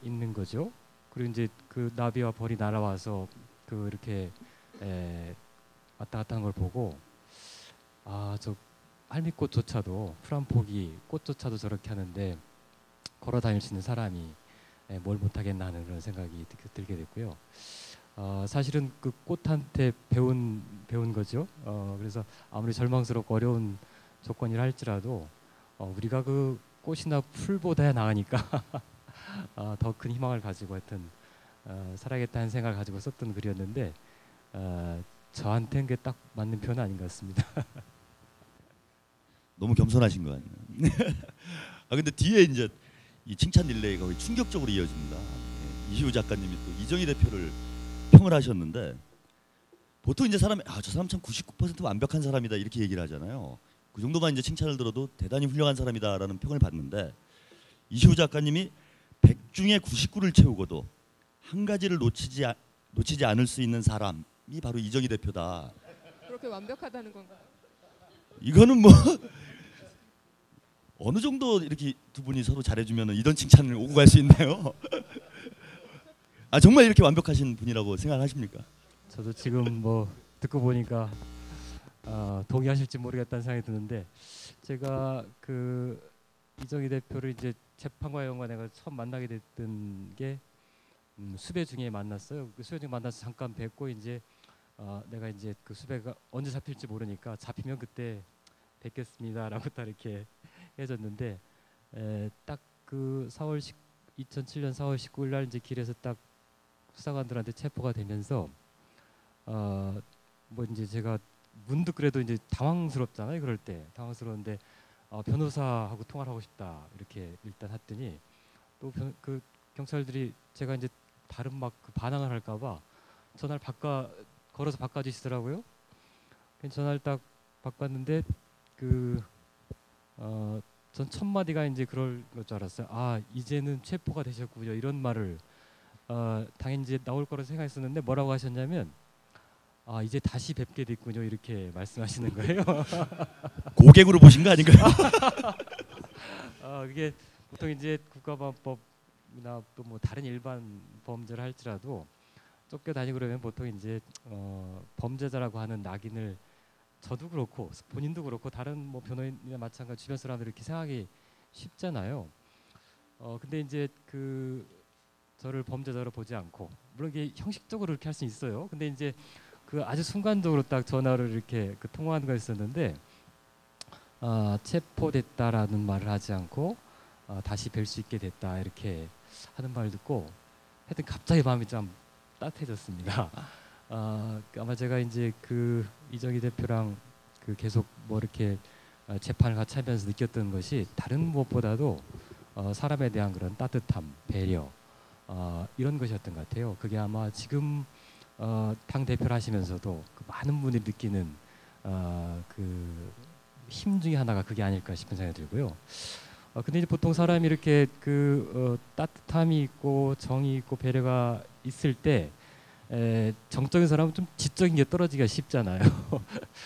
Speaker 5: 있는 거죠. 그리고 이제 나비와 벌이 날아와서 이렇게 왔다 갔다 하는 걸 보고 저 할미꽃조차도 푸른 포기 꽃조차도 저렇게 하는데 걸어 다닐 수 있는 사람이 뭘 못하겠나 하는 그런 생각이 들게 됐고요. 사실은 꽃한테 배운 거죠. 그래서 아무리 절망스럽고 어려운 조건이라 할지라도 우리가 꽃이나 풀보다 나으니까 더 큰 희망을 가지고 하여튼 살아야겠다는 생각을 가지고 썼던 글이었는데 저한테는 그게 딱 맞는 표현 아닌 것 같습니다.
Speaker 7: 너무 겸손하신 거 아니에요? 아 근데 뒤에 이제 이 칭찬 릴레이가 거의 충격적으로 이어집니다. 이시우 작가님이 또 이정희 대표를 평을 하셨는데 보통 이제 사람이 저 사람 참 99% 완벽한 사람이다 이렇게 얘기를 하잖아요. 그 정도만 이제 칭찬을 들어도 대단히 훌륭한 사람이다라는 평을 받는데 이시우 작가님이 100 중에 99를 채우고도 한 가지를 놓치지 않을 수 있는 사람이 바로 이정희 대표다.
Speaker 1: 그렇게 완벽하다는 건가요?
Speaker 7: 이거는 뭐 어느 정도 이렇게 두 분이 서로 잘해주면 이런 칭찬을 오고 갈 수 있나요? 아 정말 이렇게 완벽하신 분이라고 생각하십니까?
Speaker 5: 저도 지금 뭐 듣고 보니까 동의하실지 모르겠다는 생각이 드는데 제가 그 이정희 대표를 이제 재판과 연관해서 처음 만나게 됐던 게 수배 중에 만났어요. 그 수배 중에 만나서 잠깐 뵙고 이제 내가 이제 그 수배가 언제 잡힐지 모르니까 잡히면 그때 뵙겠습니다라고 딱 이렇게 해줬는데 딱 그 2007년 4월 19일 날 이제 길에서 딱 수사관들한테 체포가 되면서 뭐 이제 제가 문득 그래도 이제 당황스럽잖아요. 그럴 때 당황스러운데 변호사하고 통화를 하고 싶다 이렇게 일단 했더니 또 그 경찰들이 제가 이제 다른 막 그 반항을 할까봐 전화를 걸어서 바꿔주시더라고요. 전화를 딱 바꿨는데 전 첫 마디가 이제 그럴 줄 알았어요. 이제는 체포가 되셨군요. 이런 말을 당연히 이제 나올 거라 생각했었는데 뭐라고 하셨냐면 이제 다시 뵙게 됐군요. 이렇게 말씀하시는 거예요.
Speaker 7: 고객으로 보신 거 아닌가요?
Speaker 5: 그게 보통 이제 국가보안법이나 또 뭐 다른 일반 범죄를 할지라도 쫓겨다니고 그러면 보통 이제 범죄자라고 하는 낙인을 저도 그렇고 본인도 그렇고 다른 뭐 변호인이나 마찬가지 주변 사람들이 이렇게 생각하기 쉽잖아요. 근데 이제 저를 범죄자로 보지 않고 물론 이게 형식적으로 이렇게 할 수 있어요. 근데 이제 아주 순간적으로 딱 전화를 이렇게 통화하는 거 있었는데 체포됐다라는 말을 하지 않고 다시 뵐 수 있게 됐다 이렇게 하는 말을 듣고 하여튼 갑자기 마음이 좀 따뜻해졌습니다. 아마 제가 이제 이정희 대표랑 계속 뭐 이렇게 재판을 같이 하면서 느꼈던 것이 다른 무엇보다도 사람에 대한 그런 따뜻함, 배려 이런 것이었던 것 같아요. 그게 아마 지금 당 대표를 하시면서도 많은 분들이 느끼는 힘 중에 하나가 그게 아닐까 싶은 생각이 들고요. 근데 이제 보통 사람이 이렇게 따뜻함이 있고 정이 있고 배려가 있을 때 정적인 사람은 좀 지적인 게 떨어지기가 쉽잖아요.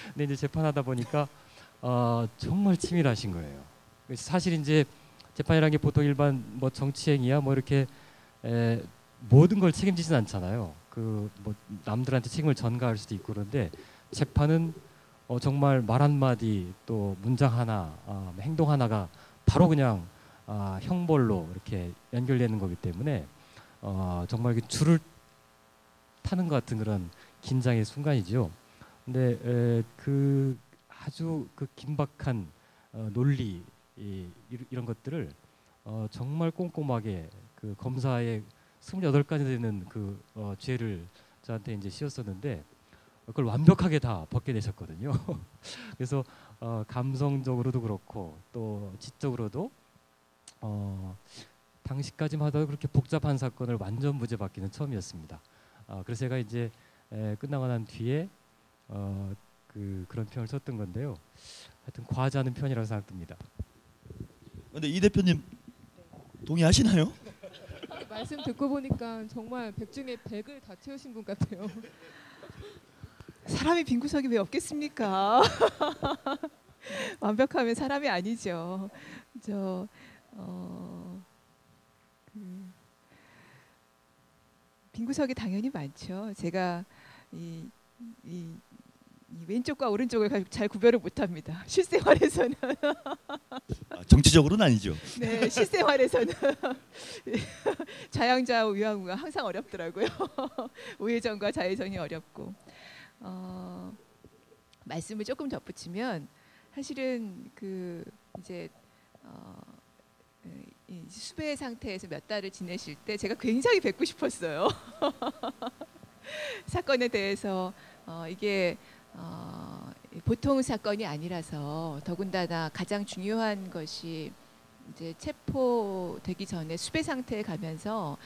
Speaker 5: 근데 이제 재판하다 보니까 정말 치밀하신 거예요. 사실 이제 재판이라는 게 보통 일반 뭐 정치행위야 뭐 이렇게 모든 걸 책임지진 않잖아요. 뭐 남들한테 책임을 전가할 수도 있고 그런데 재판은 정말 말 한마디 또 문장 하나 행동 하나가 바로 그냥 형벌로 이렇게 연결되는 거기 때문에 정말 줄을 타는 것 같은 그런 긴장의 순간이죠. 근데 아주 긴박한 논리 이런 것들을 정말 꼼꼼하게 검사의 28가지 되는 죄를 저한테 이제 씌웠었는데 그걸 완벽하게 다 벗게 되셨거든요. 그래서 감성적으로도 그렇고 또 지적으로도 당시까지만 하더라도 그렇게 복잡한 사건을 완전 무죄받기는 처음이었습니다. 그래서 제가 이제 끝나고 난 뒤에 그런 표현을 썼던 건데요. 하여튼 과하지 않은 표현이라고 생각됩니다.
Speaker 7: 근데 이 대표님 동의하시나요?
Speaker 1: 말씀 듣고 보니까 정말 100 중에 100을 다 채우신 분 같아요.
Speaker 6: 사람이 빈 구석이 왜 없겠습니까? 완벽하면 사람이 아니죠. 빈 구석이 당연히 많죠. 제가 이 왼쪽과 오른쪽을 잘 구별을 못합니다. 실생활에서는
Speaker 7: 정치적으로는 아니죠.
Speaker 6: 네, 실생활에서는 좌양좌우 우양우가 항상 어렵더라고요. 우회전과 좌회전이 어렵고 말씀을 조금 덧붙이면 사실은 이제 이 수배 상태에서 몇 달을 지내실 때 제가 굉장히 뵙고 싶었어요. 사건에 대해서 이게 보통 사건이 아니라서 더군다나 가장 중요한 것이 이제 체포되기 전에 수배 상태에 가면서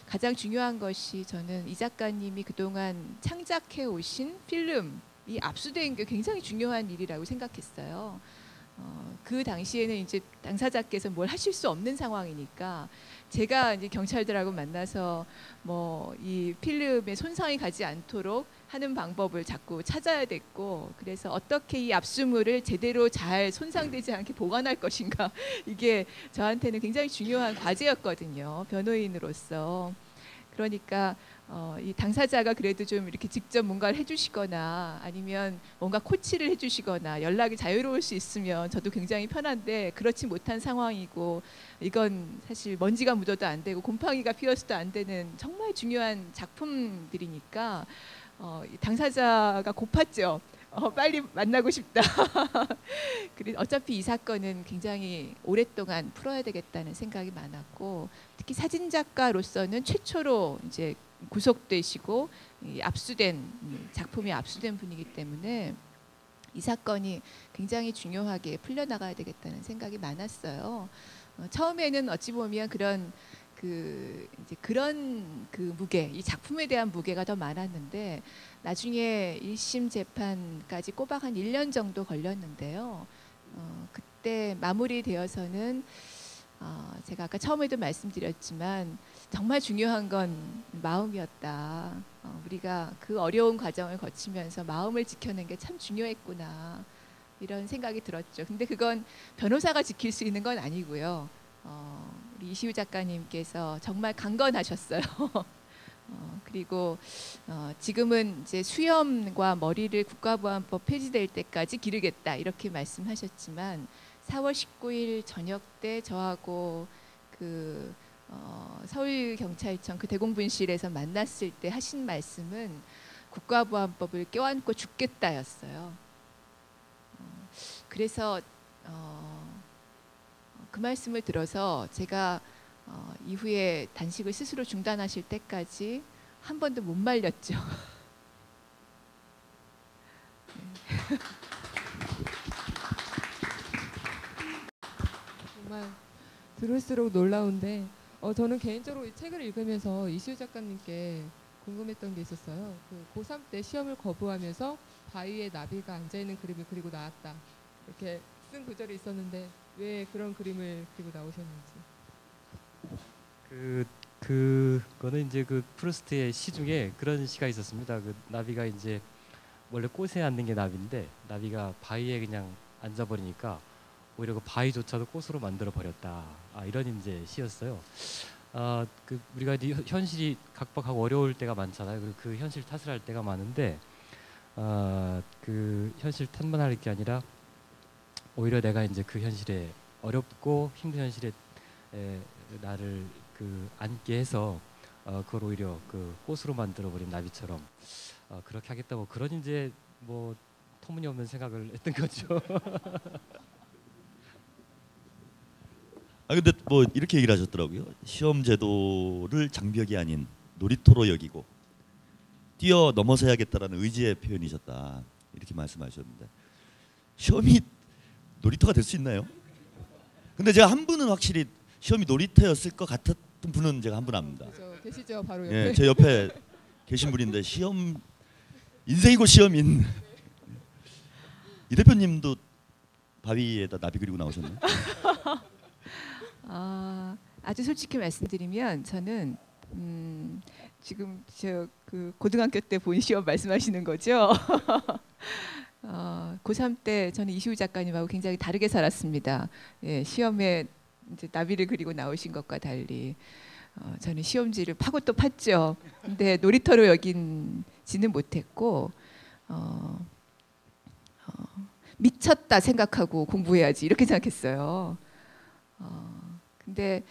Speaker 6: 가장 중요한 것이 저는 이 작가님이 그동안 창작해 오신 필름이 압수된 게 굉장히 중요한 일이라고 생각했어요. 그 당시에는 이제 당사자께서 뭘 하실 수 없는 상황이니까 제가 이제 경찰들하고 만나서 뭐 이 필름에 손상이 가지 않도록 하는 방법을 자꾸 찾아야 됐고, 그래서 어떻게 이 압수물을 제대로 잘 손상되지 않게 보관할 것인가 이게 저한테는 굉장히 중요한 과제였거든요, 변호인으로서. 그러니까 이 당사자가 그래도 좀 이렇게 직접 뭔가를 해주시거나 아니면 뭔가 코치를 해주시거나 연락이 자유로울 수 있으면 저도 굉장히 편한데 그렇지 못한 상황이고, 이건 사실 먼지가 묻어도 안 되고 곰팡이가 피어서도 안 되는 정말 중요한 작품들이니까 당사자가 고팠죠. 빨리 만나고 싶다. 그리고 어차피 이 사건은 굉장히 오랫동안 풀어야 되겠다는 생각이 많았고, 특히 사진 작가로서는 최초로 이제 구속되시고 압수된 작품이 압수된 분이기 때문에 이 사건이 굉장히 중요하게 풀려나가야 되겠다는 생각이 많았어요. 처음에는 어찌 보면 그런 그 무게, 이 작품에 대한 무게가 더 많았는데 나중에 1심 재판까지 꼬박 한 1년 정도 걸렸는데요. 그때 마무리되어서는 제가 아까 처음에도 말씀드렸지만 정말 중요한 건 마음이었다. 우리가 그 어려운 과정을 거치면서 마음을 지켜낸 게 참 중요했구나, 이런 생각이 들었죠. 근데 그건 변호사가 지킬 수 있는 건 아니고요. 우리 이시우 작가님께서 정말 강건하셨어요. 그리고 지금은 이제 수염과 머리를 국가보안법 폐지될 때까지 기르겠다 이렇게 말씀하셨지만 4월 19일 저녁 때 저하고 그 서울경찰청 그 대공분실에서 만났을 때 하신 말씀은 국가보안법을 껴안고 죽겠다였어요. 그래서 그 말씀을 들어서 제가 이후에 단식을 스스로 중단하실 때까지 한 번도 못 말렸죠.
Speaker 1: 정말 들을수록 놀라운데 저는 개인적으로 이 책을 읽으면서 이시우 작가님께 궁금했던 게 있었어요. 그 고3 때 시험을 거부하면서 바위에 나비가 앉아있는 그림을 그리고 나왔다, 이렇게 쓴 구절이 있었는데 왜 그런 그림을 그리고 나오셨는지.
Speaker 5: 그거는 이제 그 프루스트의 시 중에 그런 시가 있었습니다. 그 나비가 이제 원래 꽃에 앉는 게 나비인데 나비가 바위에 그냥 앉아버리니까 오히려 그 바위조차도 꽃으로 만들어 버렸다. 이런 이제 시였어요. 그 우리가 이제 현실이 각박하고 어려울 때가 많잖아요. 그리고 그 현실 탓을 할 때가 많은데 그 현실 탓만 할 게 아니라 오히려 내가 이제 그 현실에 어렵고 힘든 현실에 나를 그 앉게 해서 그걸 오히려 그 꽃으로 만들어 버린 나비처럼 그렇게 하겠다고 그런 이제 뭐 터무니없는 생각을 했던 거죠.
Speaker 7: 근데 뭐 이렇게 얘기를 하셨더라고요. 시험 제도를 장벽이 아닌 놀이터로 여기고 뛰어넘어서야겠다라는 의지의 표현이셨다, 이렇게 말씀하셨는데 시험이 놀이터가 될 수 있나요? 근데 제가 한 분은 확실히 시험이 놀이터였을 것 같았던 분은 제가 한 분 압니다.
Speaker 1: 그렇죠. 계시죠, 바로 옆에.
Speaker 7: 예, 제 옆에 계신 분인데 시험 인생이고 시험인 이 대표님도 바위에다 나비 그리고 나오셨나요?
Speaker 6: 아주 솔직히 말씀드리면 저는 지금 저 그 고등학교 때 본 시험 말씀하시는 거죠? 고3 때 저는 이시우 작가님하고 굉장히 다르게 살았습니다. 예, 시험에 이제 나비를 그리고 나오신 것과 달리 저는 시험지를 파고 또 팠죠. 근데 놀이터로 여긴지는 못했고 미쳤다 생각하고 공부해야지 이렇게 생각했어요. 근데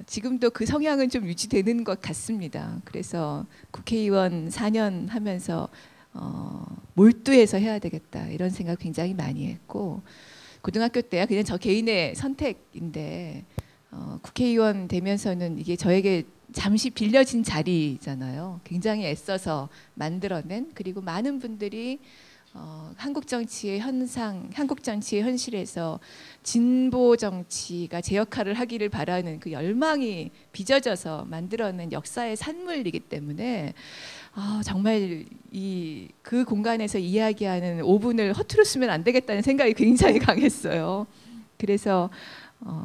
Speaker 6: 지금도 그 성향은 좀 유지되는 것 같습니다. 그래서 국회의원 4년 하면서 몰두해서 해야 되겠다 이런 생각 굉장히 많이 했고, 고등학교 때야 그냥 저 개인의 선택인데 국회의원 되면서는 이게 저에게 잠시 빌려진 자리잖아요. 굉장히 애써서 만들어낸, 그리고 많은 분들이 한국 정치의 현상, 한국 정치의 현실에서 진보 정치가 제 역할을 하기를 바라는 그 열망이 빚어져서 만들어낸 역사의 산물이기 때문에 정말 그 공간에서 이야기하는 5분을 허투루 쓰면 안 되겠다는 생각이 굉장히 강했어요. 그래서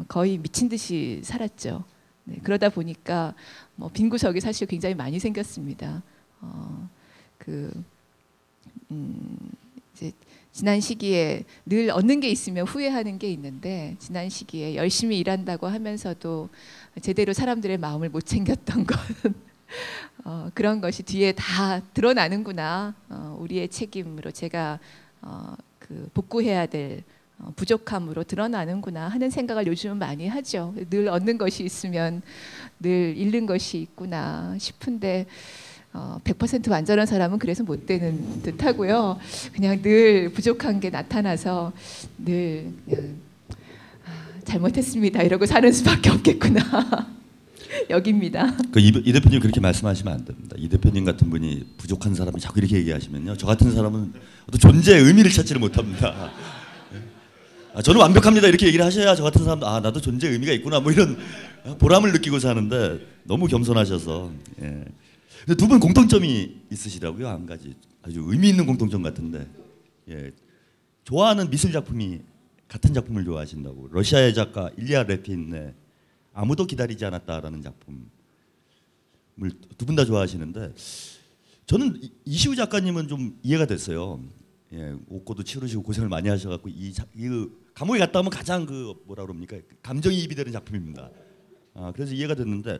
Speaker 6: 거의 미친 듯이 살았죠. 네, 그러다 보니까 빈 구석이 사실 굉장히 많이 생겼습니다. 이제 지난 시기에 늘 얻는 게 있으면 후회하는 게 있는데, 지난 시기에 열심히 일한다고 하면서도 제대로 사람들의 마음을 못 챙겼던 것은 그런 것이 뒤에 다 드러나는구나. 우리의 책임으로 제가 복구해야 될 부족함으로 드러나는구나 하는 생각을 요즘은 많이 하죠. 늘 얻는 것이 있으면 늘 잃는 것이 있구나 싶은데 100% 완전한 사람은 그래서 못 되는 듯하고요. 그냥 늘 부족한 게 나타나서 늘 그냥 잘못했습니다 이러고 사는 수밖에 없겠구나 여깁니다.
Speaker 7: 이 대표님 그렇게 말씀하시면 안 됩니다. 이 대표님 같은 분이 부족한 사람이 자꾸 이렇게 얘기하시면요, 저 같은 사람은 어떤 존재의 의미를 찾지를 못합니다. 저는 완벽합니다 이렇게 얘기를 하셔야 저 같은 사람도 나도 존재의 의미가 있구나 뭐 이런 보람을 느끼고 사는데, 너무 겸손하셔서. 예. 근데 두 분 공통점이 있으시다고요. 한 가지 아주 의미 있는 공통점 같은데, 예. 좋아하는 미술 작품이 같은 작품을 좋아하신다고. 러시아의 작가 일리아 레핀의 아무도 기다리지 않았다라는 작품을 두 분 다 좋아하시는데, 저는 이시우 작가님은 좀 이해가 됐어요. 예, 옷고도 치르시고 고생을 많이 하셔갖고 이 감옥에 갔다 오면 가장 뭐라 그럽니까, 감정이입이 되는 작품입니다. 그래서 이해가 됐는데,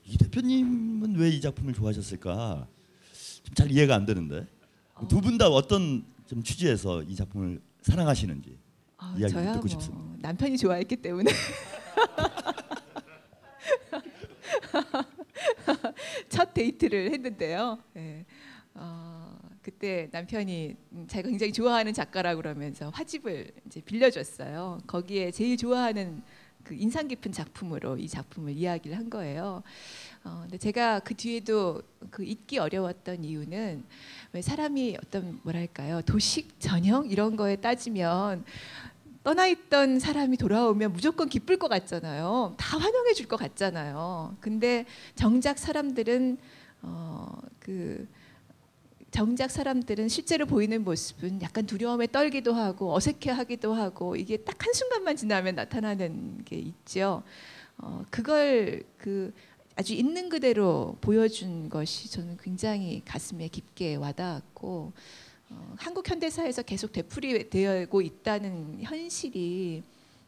Speaker 7: 이 대표님은 왜 이 작품을 좋아하셨을까 좀 잘 이해가 안 되는데, 두 분 다 어떤 좀 취지에서 이 작품을 사랑하시는지 이야기
Speaker 6: 저야
Speaker 7: 듣고 싶습니다.
Speaker 6: 남편이 좋아했기 때문에 첫 데이트를 했는데요. 네. 그때 남편이 제가 굉장히 좋아하는 작가라고 그러면서 화집을 이제 빌려줬어요. 거기에 제일 좋아하는 그 인상 깊은 작품으로 이 작품을 이야기를 한 거예요. 근데 제가 그 뒤에도 잊기 어려웠던 이유는, 왜 사람이 어떤 뭐랄까요, 도식 전형 이런 거에 따지면 떠나있던 사람이 돌아오면 무조건 기쁠 것 같잖아요. 다 환영해 줄 것 같잖아요. 근데 정작 사람들은 정작 사람들은 실제로 보이는 모습은 약간 두려움에 떨기도 하고 어색해하기도 하고, 이게 딱 한순간만 지나면 나타나는 게 있죠. 그걸 아주 있는 그대로 보여준 것이 저는 굉장히 가슴에 깊게 와닿았고, 한국 현대사에서 계속 되풀이되고 있다는 현실이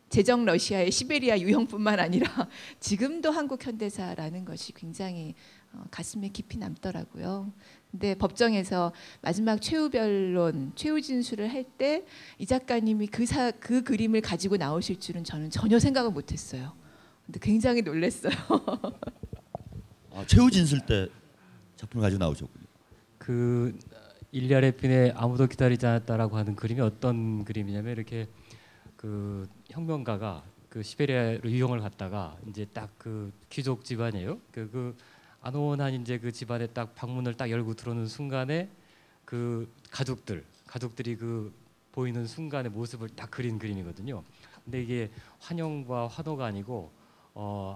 Speaker 6: 제정 러시아의 시베리아 유형뿐만 아니라 지금도 한국 현대사라는 것이 굉장히 가슴에 깊이 남더라고요. 근데 법정에서 마지막 최후 변론, 최후 진술을 할 때 이 작가님이 그 그림을 가지고 나오실 줄은 저는 전혀 생각을 못했어요. 근데 굉장히 놀랐어요.
Speaker 7: 최후 진술 때 작품을 가지고 나오셨군요.
Speaker 5: 그 일리아 레핀의 아무도 기다리지 않았다라고 하는 그림이 어떤 그림이냐면, 이렇게 그 혁명가가 그 시베리아로 유형을 갔다가 이제 딱 그 귀족 집안이에요. 그 안온한 이제 그 집안에 딱 방문을 딱 열고 들어오는 순간에 그 가족들이 그 보이는 순간의 모습을 딱 그린 그림이거든요. 근데 이게 환영과 환호가 아니고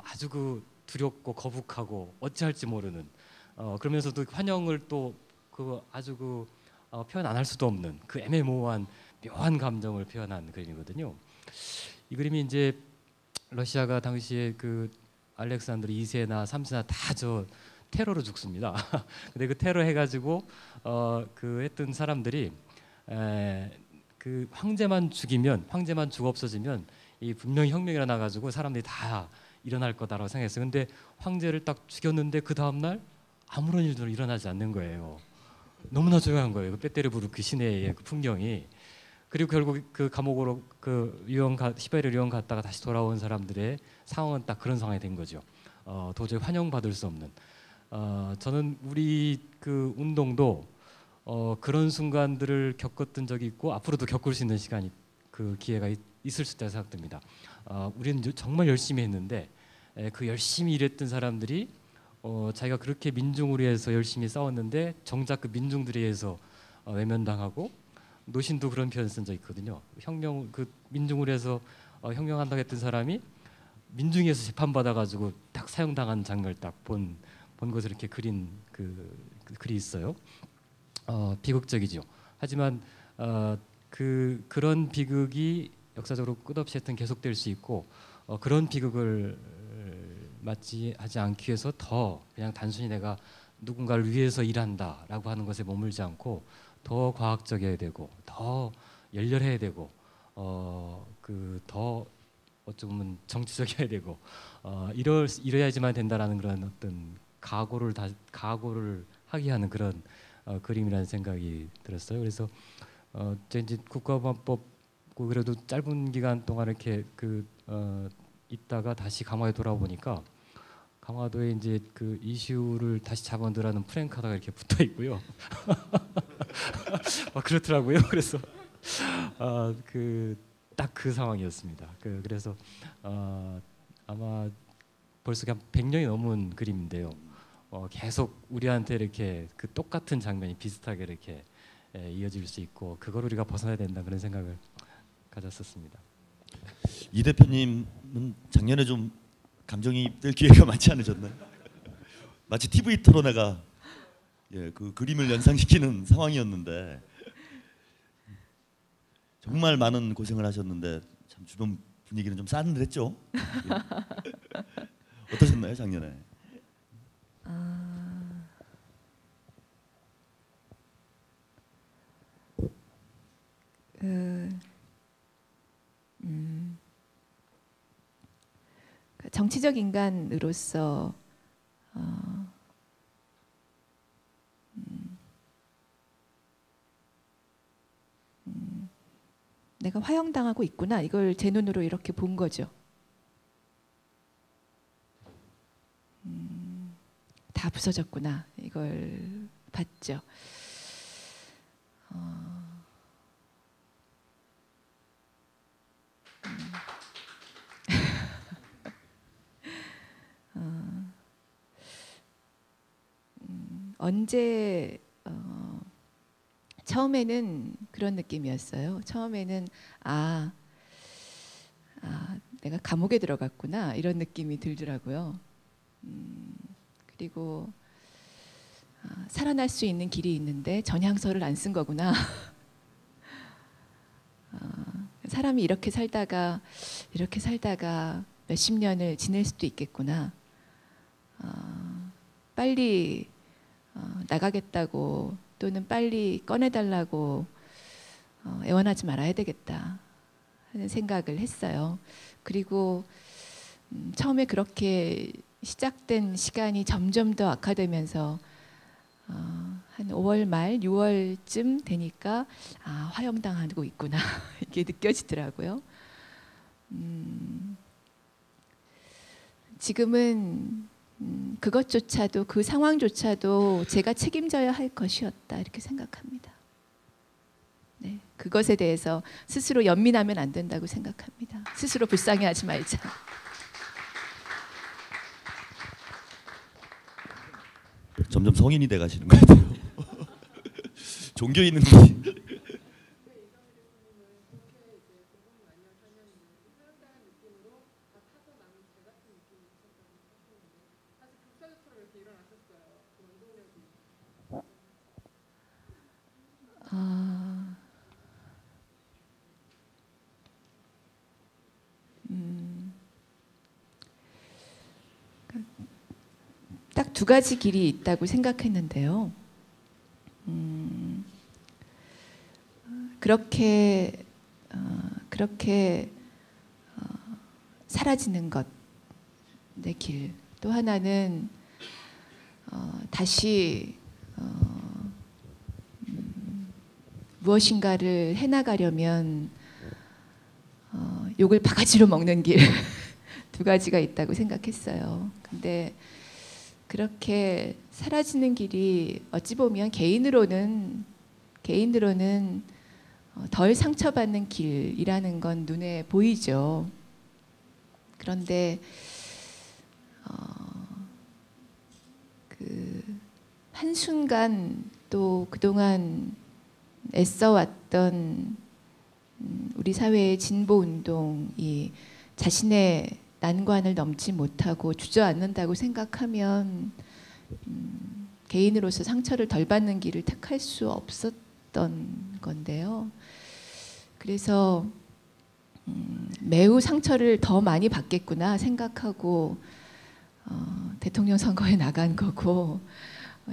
Speaker 5: 아주 그 두렵고 거북하고 어찌할지 모르는, 그러면서도 환영을 또 아주 표현 안 할 수도 없는 그 애매모호한 묘한 감정을 표현한 그림이거든요. 이 그림이 이제 러시아가 당시에 그 알렉산드르 2세나 3세나 다 테러로 죽습니다. 근데 그 테러 해가지고 그 했던 사람들이 그 황제만 죽어 없어지면 이 분명히 혁명이 일어나가지고 사람들이 다 일어날 거다라고 생각했어요. 근데 황제를 딱 죽였는데 그 다음 날 아무런 일도 일어나지 않는 거예요. 너무나 조용한 거예요. 그 빼떼르부르크 그 시내의 그 풍경이. 그리고 결국 그 감옥으로 시베리아 유형 갔다가 다시 돌아온 사람들의 상황은 딱 그런 상황이 된 거죠. 도저히 환영받을 수 없는. 저는 우리 그 운동도 그런 순간들을 겪었던 적이 있고 앞으로도 겪을 수 있는 시간이 그 기회가 있을 수 있다고 생각됩니다. 우리는 정말 열심히 했는데 그 열심히 일했던 사람들이 자기가 그렇게 민중을 위해서 열심히 싸웠는데 정작 그 민중들에 의해서 외면당하고, 노신도 그런 표현 쓴 적 있거든요. 혁명 그 민중을 위해서 혁명한다고 했던 사람이 민중에서 재판받아가지고 딱 사형당한 장면을 딱 본 것을 이렇게 그린 그 글이 있어요. 비극적이죠. 하지만 그런 비극이 역사적으로 끝없이 하여튼 계속될 수 있고, 그런 비극을 맞지 하지 않기 위해서 더 그냥 단순히 내가 누군가를 위해서 일한다라고 하는 것에 머물지 않고 더 과학적이어야 되고 더 열렬해야 되고 더 어쩌면 정치적이어야 되고 이래야지만 된다라는 그런 어떤 각오를 하게 하는 그런 그림이라는 생각이 들었어요. 그래서 이제 국가보안법 그래도 짧은 기간 동안 이렇게 있다가 다시 강화에 돌아보니까 강화도에 이제 그 이슈를 다시 잡아들라는 프랭카드가 이렇게 붙어 있고요. 그렇더라고요. 그래서 딱 그 상황이었습니다. 그래서 아마 벌써 한 100년이 넘은 그림인데요. 계속 우리한테 이렇게 그 똑같은 장면이 비슷하게 이렇게 이어질 수 있고, 그걸 우리가 벗어나야 된다, 그런 생각을 가졌었습니다.
Speaker 7: 이 대표님은 작년에 좀 감정이입될 기회가 많지 않으셨나요? 마치 TV 토론회가 그 그림을 연상시키는 상황이었는데 정말 많은 고생을 하셨는데 참 주변 분위기는 좀 싸늘했죠. 어떠셨나요, 작년에?
Speaker 6: 정치적 인간으로서 내가 화형당하고 있구나, 이걸 제 눈으로 이렇게 본 거죠. 다 부서졌구나, 이걸 봤죠. 언제 처음에는 그런 느낌이었어요. 처음에는 내가 감옥에 들어갔구나, 이런 느낌이 들더라고요. 그리고 살아날 수 있는 길이 있는데 전향서를 안 쓴 거구나. 사람이 이렇게 살다가 몇십 년을 지낼 수도 있겠구나. 빨리 나가겠다고 또는 빨리 꺼내달라고 애원하지 말아야 되겠다 하는 생각을 했어요. 그리고 처음에 그렇게 시작된 시간이 점점 더 악화되면서 한 5월 말 6월쯤 되니까 화형당하고 있구나 이게 느껴지더라고요. 지금은 그것조차도, 그 상황조차도 제가 책임져야 할 것이었다, 이렇게 생각합니다. 네, 그것에 대해서 스스로 연민하면 안 된다고 생각합니다. 스스로 불쌍해하지 말자.
Speaker 7: 점점 성인이 돼 가시는 것 같아요. 종교 있는 분이.
Speaker 6: 딱 두 가지 길이 있다고 생각했는데요. 그렇게 사라지는 것, 내 길. 또 하나는 다시 무엇인가를 해나가려면 욕을 바가지로 먹는 길. 두 가지가 있다고 생각했어요. 근데 그렇게 사라지는 길이 어찌 보면 개인으로는 덜 상처받는 길이라는 건 눈에 보이죠. 그런데 그 한순간 또 그동안 애써왔던 우리 사회의 진보 운동이 자신의 난관을 넘지 못하고 주저앉는다고 생각하면 개인으로서 상처를 덜 받는 길을 택할 수 없었던 건데요. 그래서 매우 상처를 더 많이 받겠구나 생각하고 대통령 선거에 나간 거고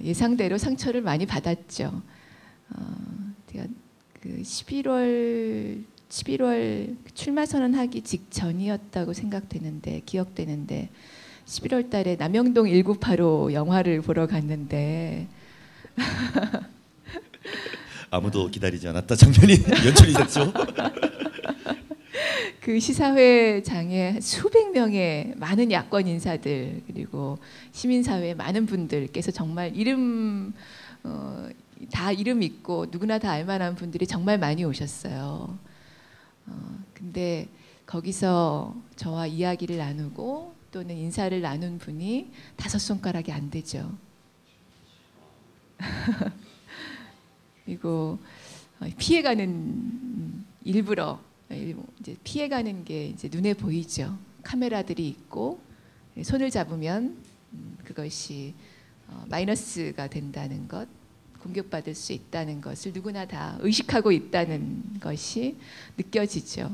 Speaker 6: 예상대로 상처를 많이 받았죠. 제가 그 11월 출마 선언하기 직전이었다고 생각되는데 기억되는데 11월 달에 남영동 1985 영화를 보러 갔는데
Speaker 7: 아무도 기다리지 않았다 장면이 연출이 됐죠.
Speaker 6: 그 시사회장에 수백 명의 많은 야권 인사들 그리고 시민사회의 많은 분들께서 정말 다 이름 있고 누구나 다 알만한 분들이 정말 많이 오셨어요. 근데 거기서 저와 이야기를 나누고 또는 인사를 나눈 분이 5손가락이 안 되죠. 그리고 피해가는 일부러 이제 피해가는 게 이제 눈에 보이죠. 카메라들이 있고 손을 잡으면 그것이 마이너스가 된다는 것, 공격받을 수 있다는 것을 누구나 다 의식하고 있다는 것이 느껴지죠.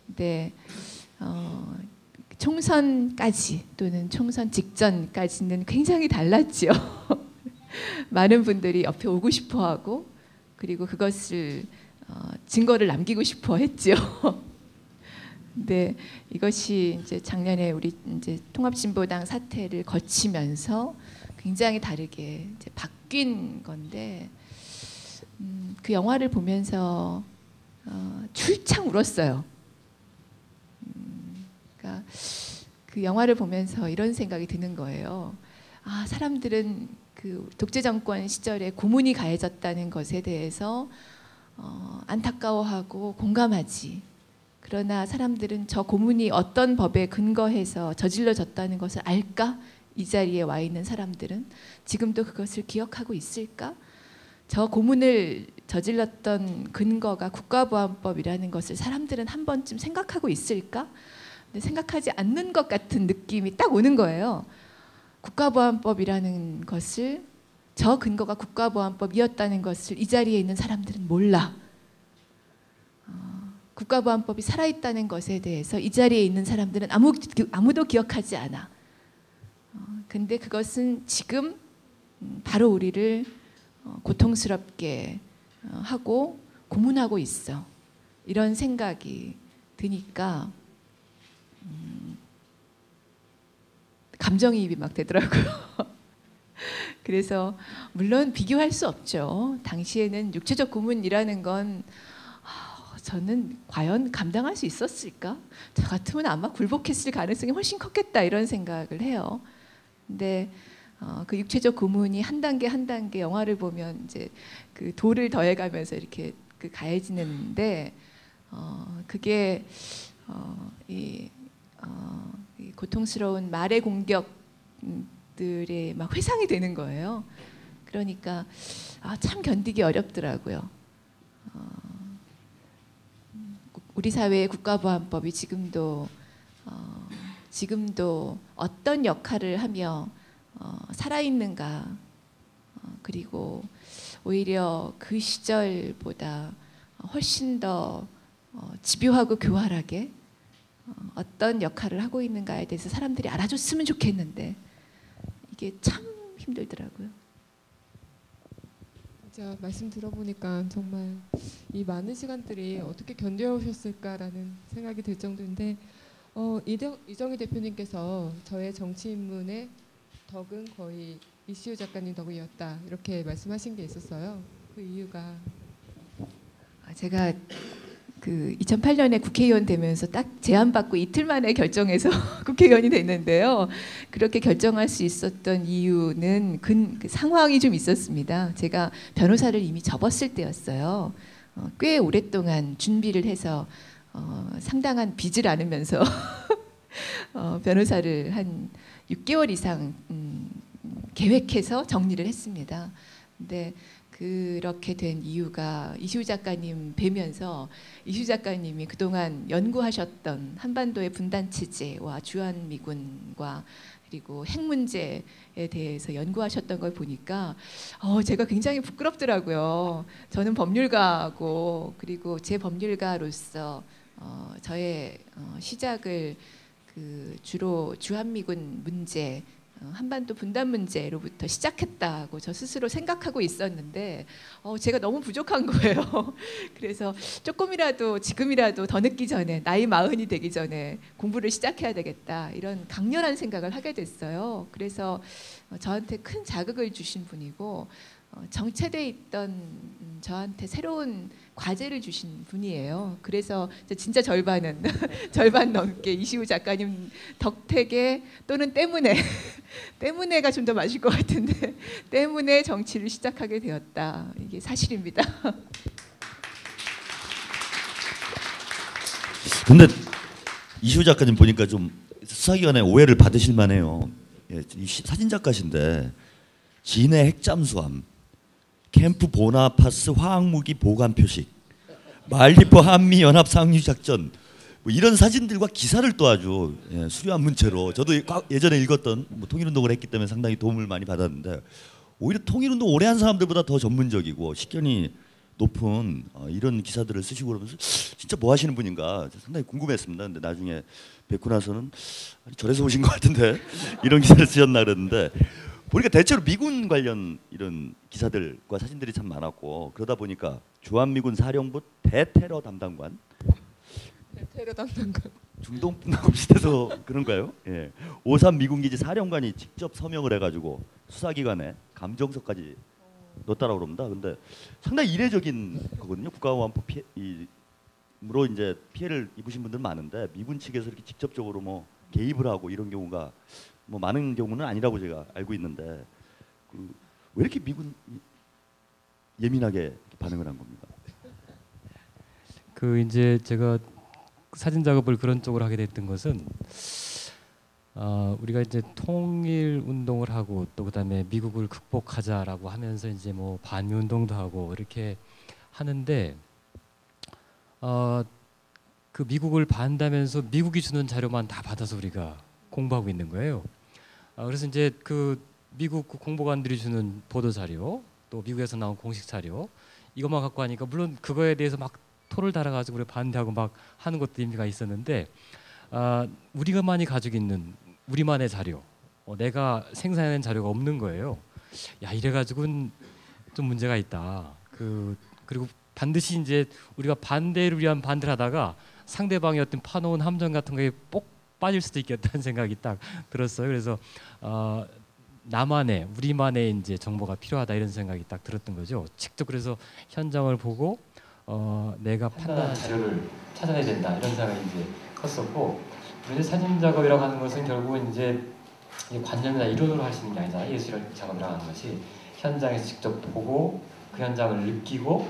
Speaker 6: 근데 총선까지 또는 총선 직전까지는 굉장히 달랐죠. 많은 분들이 옆에 오고 싶어하고 그리고 그것을 증거를 남기고 싶어 했죠. 근데 이것이 이제 작년에 우리 이제 통합진보당 사태를 거치면서 굉장히 다르게 이제 바뀐 건데 그 영화를 보면서 출창 울었어요. 그러니까 그 영화를 보면서 이런 생각이 드는 거예요. 아, 사람들은 그 독재 정권 시절에 고문이 가해졌다는 것에 대해서 안타까워하고 공감하지. 그러나 사람들은 저 고문이 어떤 법에 근거해서 저질러졌다는 것을 알까? 이 자리에 와 있는 사람들은 지금도 그것을 기억하고 있을까? 저 고문을 저질렀던 근거가 국가보안법이라는 것을 사람들은 한 번쯤 생각하고 있을까? 근데 생각하지 않는 것 같은 느낌이 딱 오는 거예요. 국가보안법이라는 것을 저 근거가 국가보안법이었다는 것을 이 자리에 있는 사람들은 몰라. 국가보안법이 살아있다는 것에 대해서 이 자리에 있는 사람들은 아무도 기억하지 않아. 근데 그것은 지금 바로 우리를 고통스럽게 하고 고문하고 있어. 이런 생각이 드니까 감정이입이 막 되더라고요. 그래서 물론 비교할 수 없죠. 당시에는 육체적 고문이라는 건 저는 과연 감당할 수 있었을까? 저 같으면 아마 굴복했을 가능성이 훨씬 컸겠다 이런 생각을 해요. 근데 그 육체적 고문이 한 단계 한 단계 영화를 보면 이제 그 돌을 더해가면서 이렇게 그 가해지는데 그게 이 고통스러운 말의 공격들에 막 회상이 되는 거예요. 그러니까 참 견디기 어렵더라고요. 우리 사회의 국가보안법이 지금도 어떤 역할을 하며 살아있는가, 그리고 오히려 그 시절보다 훨씬 더 집요하고 교활하게 어떤 역할을 하고 있는가에 대해서 사람들이 알아줬으면 좋겠는데 이게 참 힘들더라고요.
Speaker 1: 진짜 말씀 들어보니까 정말 이 많은 시간들이 어떻게 견뎌오셨을까라는 생각이 들 정도인데 이정희 대표님께서 저의 정치 입문의 덕은 거의 이시우 작가님 덕이었다 이렇게 말씀하신 게 있었어요. 그 이유가
Speaker 6: 제가 그 2008년에 국회의원 되면서 딱 제안받고 이틀 만에 결정해서 국회의원이 됐는데요. 그렇게 결정할 수 있었던 이유는 그 상황이 좀 있었습니다. 제가 변호사를 이미 접었을 때였어요. 꽤 오랫동안 준비를 해서 상당한 빚을 안으면서 변호사를 한 6개월 이상 계획해서 정리를 했습니다. 근데 그렇게 된 이유가 이시우 작가님 뵈면서 이시우 작가님이 그동안 연구하셨던 한반도의 분단 체제와 주한미군과 그리고 핵 문제에 대해서 연구하셨던 걸 보니까 제가 굉장히 부끄럽더라고요. 저는 법률가고 그리고 제 법률가로서 저의 시작을 주로 주한미군 문제, 한반도 분단 문제로부터 시작했다고 저 스스로 생각하고 있었는데 제가 너무 부족한 거예요. 그래서 조금이라도 지금이라도 더 늦기 전에 나이 40이 되기 전에 공부를 시작해야 되겠다 이런 강렬한 생각을 하게 됐어요. 그래서 저한테 큰 자극을 주신 분이고 정체돼 있던 저한테 새로운 과제를 주신 분이에요. 그래서 진짜 절반은 절반 넘게 이시우 작가님 덕택에 또는 때문에가 좀 더 맞을 것 같은데 때문에 정치를 시작하게 되었다. 이게 사실입니다.
Speaker 7: 근데 이시우 작가님 보니까 좀 수사기관에 오해를 받으실 만해요. 예, 사진 작가신데 진해 핵잠수함, 캠프 보나파스 화학무기 보관 표식, 말리포 한미 연합 상륙 작전 뭐 이런 사진들과 기사를 또 아주 수려한 문체로 저도 예전에 읽었던 통일운동을 했기 때문에 상당히 도움을 많이 받았는데 오히려 통일운동 오래 한 사람들보다 더 전문적이고 식견이 높은 이런 기사들을 쓰시고 그러면서 진짜 뭐 하시는 분인가 상당히 궁금했습니다. 근데 나중에 뵙고 나서는 절에서 오신 것 같은데 이런 기사를 쓰셨나 그랬는데 보니까 대체로 미군 관련 이런 기사들과 사진들이 참 많았고 그러다 보니까 주한미군 사령부 대테러 담당관
Speaker 1: 테러 담당관
Speaker 7: 중동분하고 비슷해서 그런가요? 예. 53 미군기지 사령관이 직접 서명을 해가지고 수사기관에 감정서까지 넣었다라고 그럽니다. 근데 상당히 이례적인 거거든요. 국가보안법 피해로 이제 피해를 입으신 분들 많은데 미군 측에서 이렇게 직접적으로 뭐 개입을 하고 이런 경우가 뭐 많은 경우는 아니라고 제가 알고 있는데 왜 이렇게 미군 예민하게 반응을 한 겁니까?
Speaker 5: 이제 제가 사진 작업을 그런 쪽으로 하게 됐던 것은 우리가 이제 통일 운동을 하고 또 그다음에 미국을 극복하자라고 하면서 이제 뭐 반미 운동도 하고 이렇게 하는데 그 미국을 반다면서 미국이 주는 자료만 다 받아서 우리가 공부하고 있는 거예요. 그래서 이제 그 미국 공보관들이 주는 보도 자료, 또 미국에서 나온 공식 자료 이것만 갖고 하니까 물론 그거에 대해서 막 토를 달아가지고 우리 반대하고 막 하는 것도 의미가 있었는데 우리가 많이 가지고 있는 우리만의 자료, 내가 생산해낸 자료가 없는 거예요. 야 이래가지고는 좀 문제가 있다. 그리고 반드시 이제 우리가 반대를 위한 반대를 하다가 상대방이 어떤 파놓은 함정 같은 거에 꼭 빠질 수도 있겠다는 생각이 딱 들었어요. 그래서 나만의 우리만의 이제 정보가 필요하다 이런 생각이 딱 들었던 거죠. 직접 그래서 현장을 보고 내가 판단한 자료를 찾아내야 된다 이런 생각이 이제 컸었고 이제 사진 작업이라고 하는 것은 결국은 이제 관념이나 이론으로 할 수 있는 게 아니잖아요. 예술 작업이라고 하는 것이 현장에서 직접 보고 그 현장을 느끼고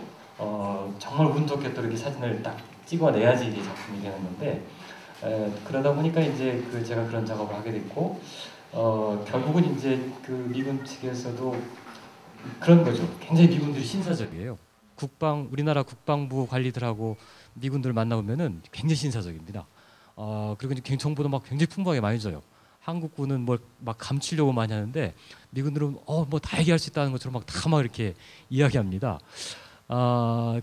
Speaker 5: 정말 운 좋게 또 이렇게 사진을 딱 찍어내야지 이게 작품이 되는 건데 그러다 보니까 이제 제가 그런 작업을 하게 됐고 결국은 이제 그 미군 측에서도 그런 거죠. 굉장히 미군들이 신사적이에요. 우리나라 국방부 관리들하고 미군들 만나보면은 굉장히 신사적입니다. 그리고 이제 정보도 막 굉장히 풍부하게 많이 줘요. 한국군은 뭘 막 감추려고 많이 하는데 미군들은 뭐 다 얘기할 수 있다는 것처럼 막 이렇게 이야기합니다.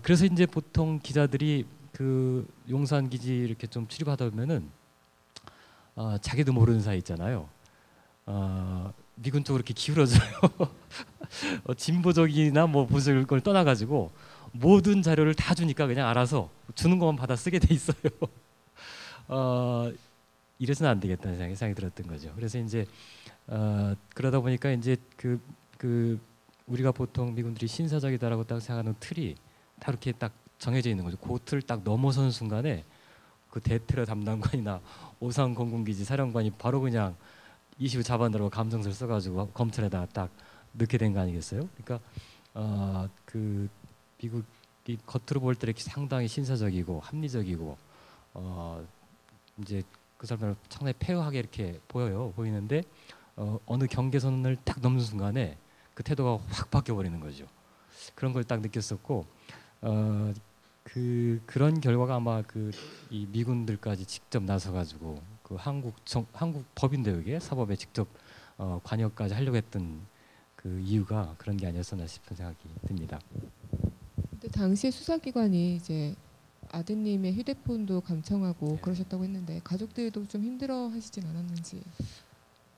Speaker 5: 그래서 이제 보통 기자들이 그 용산 기지 이렇게 좀 출입하다 보면은 자기도 모르는 사이 있잖아요. 미군 쪽으로 이렇게 기울어져요. 진보적이나 뭐 보수적인 걸 떠나가지고 모든 자료를 다 주니까 그냥 알아서 주는 것만 받아 쓰게 돼 있어요. 이래서는 안 되겠다는 생각이 들었던 거죠. 그래서 이제 그러다 보니까 이제 우리가 보통 미군들이 신사적이다라고 딱 생각하는 틀이 다 이렇게 딱 정해져 있는 거죠. 그 틀을 딱 넘어서는 순간에 그 대테러 담당관이나 오산 공군기지 사령관이 바로 그냥 이시우 잡아내라고 감정서를 써가지고 검찰에다 딱 넣게 된 거 아니겠어요? 그러니까 그 미국이 겉으로 볼 때 이렇게 상당히 신사적이고 합리적이고 이제 그 사람들 상당히 폐허하게 이렇게 보이는데 어느 경계선을 딱 넘는 순간에 그 태도가 확 바뀌어 버리는 거죠. 그런 걸 딱 느꼈었고 그런 결과가 아마 이 미군들까지 직접 나서가지고 그 한국 법인대회에 사법에 직접 관여까지 하려고 했던 그 이유가 그런 게 아니었었나 싶은 생각이 듭니다.
Speaker 1: 근데 당시에 수사기관이 이제 아드님의 휴대폰도 감청하고 그러셨다고 했는데 가족들도 좀 힘들어하시진 않았는지.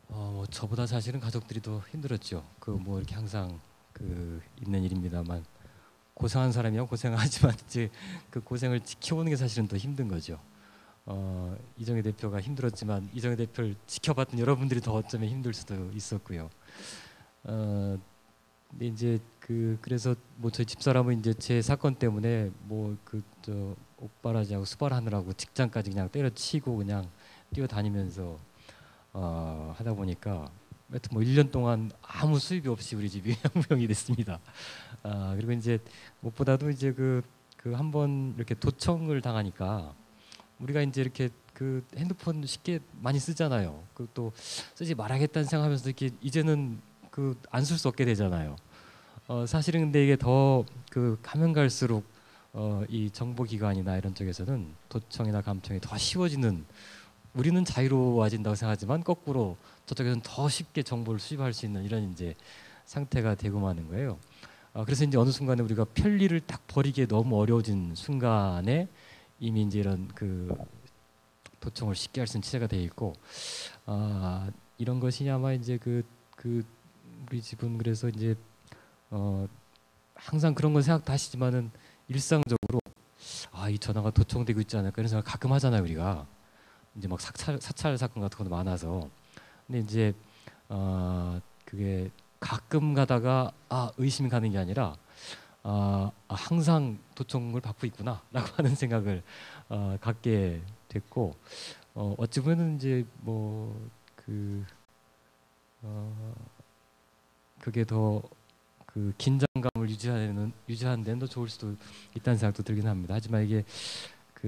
Speaker 5: 뭐 저보다 사실은 가족들이 더 힘들었죠. 뭐 이렇게 항상 있는 일입니다만 고생한 사람이야 고생하지만 이제 그 고생을 지켜보는 게 사실은 더 힘든 거죠. 이정희 대표가 힘들었지만 이정희 대표를 지켜봤던 여러분들이 더 어쩌면 힘들 수도 있었고요. 근데 이제 그래서 뭐 저희 집사람은 이제 제 사건 때문에 뭐 옥바라지하고 수발하느라고 직장까지 그냥 때려치고 그냥 뛰어다니면서 하다 보니까 하여튼 뭐 1년 동안 아무 수입이 없이 우리 집이 혁명이 됐습니다. 그리고 이제 무엇보다도 이제 한 번 이렇게 도청을 당하니까 우리가 이제 이렇게 핸드폰 쉽게 많이 쓰잖아요. 또 쓰지 말아야겠다는 생각하면서 이렇게 이제는 안 쓸 수 없게 되잖아요. 사실은 근데 이게 더 가면 갈수록 이 정보기관이나 이런 쪽에서는 도청이나 감청이 더 쉬워지는, 우리는 자유로워진다고 생각하지만 거꾸로 저쪽에서는 더 쉽게 정보를 수집할 수 있는 이런 이제 상태가 되고 마는 거예요. 그래서 이제 어느 순간에 우리가 편리를 딱 버리기에 너무 어려워진 순간에 이미 이제 이런 도청을 쉽게 할 수 있는 체제가 돼 있고, 이런 것이 아마 이제 우리 집은 그래서 이제 항상 그런 건 생각도 하시지만은 일상적으로 이 전화가 도청되고 있지 않을까 이런 생각 가끔 하잖아요. 우리가 이제 막 사찰 사건 같은 것도 많아서. 근데 이제 그게 가끔 가다가 의심이 가는 게 아니라 항상 도청을 받고 있구나라고 하는 생각을 갖게 됐고, 어찌 보면은 이제 그게 더 긴장감을 유지하는 데는 더 좋을 수도 있다는 생각도 들긴 합니다. 하지만 이게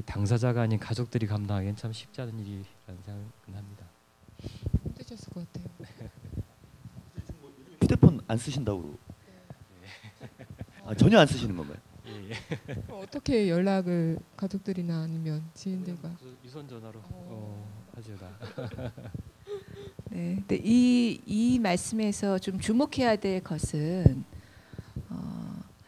Speaker 5: 당사자가 아닌 가족들이 감당하기엔 참 쉽지 않은 일이라는 생각은 합니다.
Speaker 1: 힘드셨을 것 같아요.
Speaker 7: 휴대폰 안 쓰신다고? 전혀 안 쓰시는 건가요?
Speaker 5: 예.
Speaker 1: 어떻게 연락을 가족들이나 아니면 지인들과?
Speaker 5: 유선 전화로 하죠 다.
Speaker 6: 네, 근데 이 말씀에서 좀 주목해야 될 것은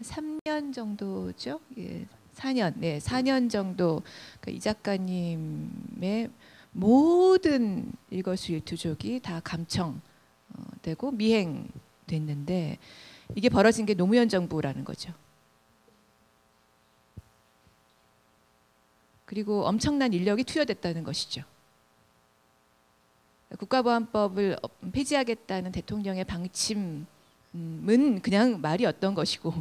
Speaker 6: 3년 정도죠. 예, 4년, 네, 4년 정도 이 작가님의 모든 일거수일투족이 다 감청되고 미행됐는데, 이게 벌어진 게 노무현 정부라는 거죠. 그리고 엄청난 인력이 투여됐다는 것이죠. 국가보안법을 폐지하겠다는 대통령의 방침은 그냥 말이었던 것이고,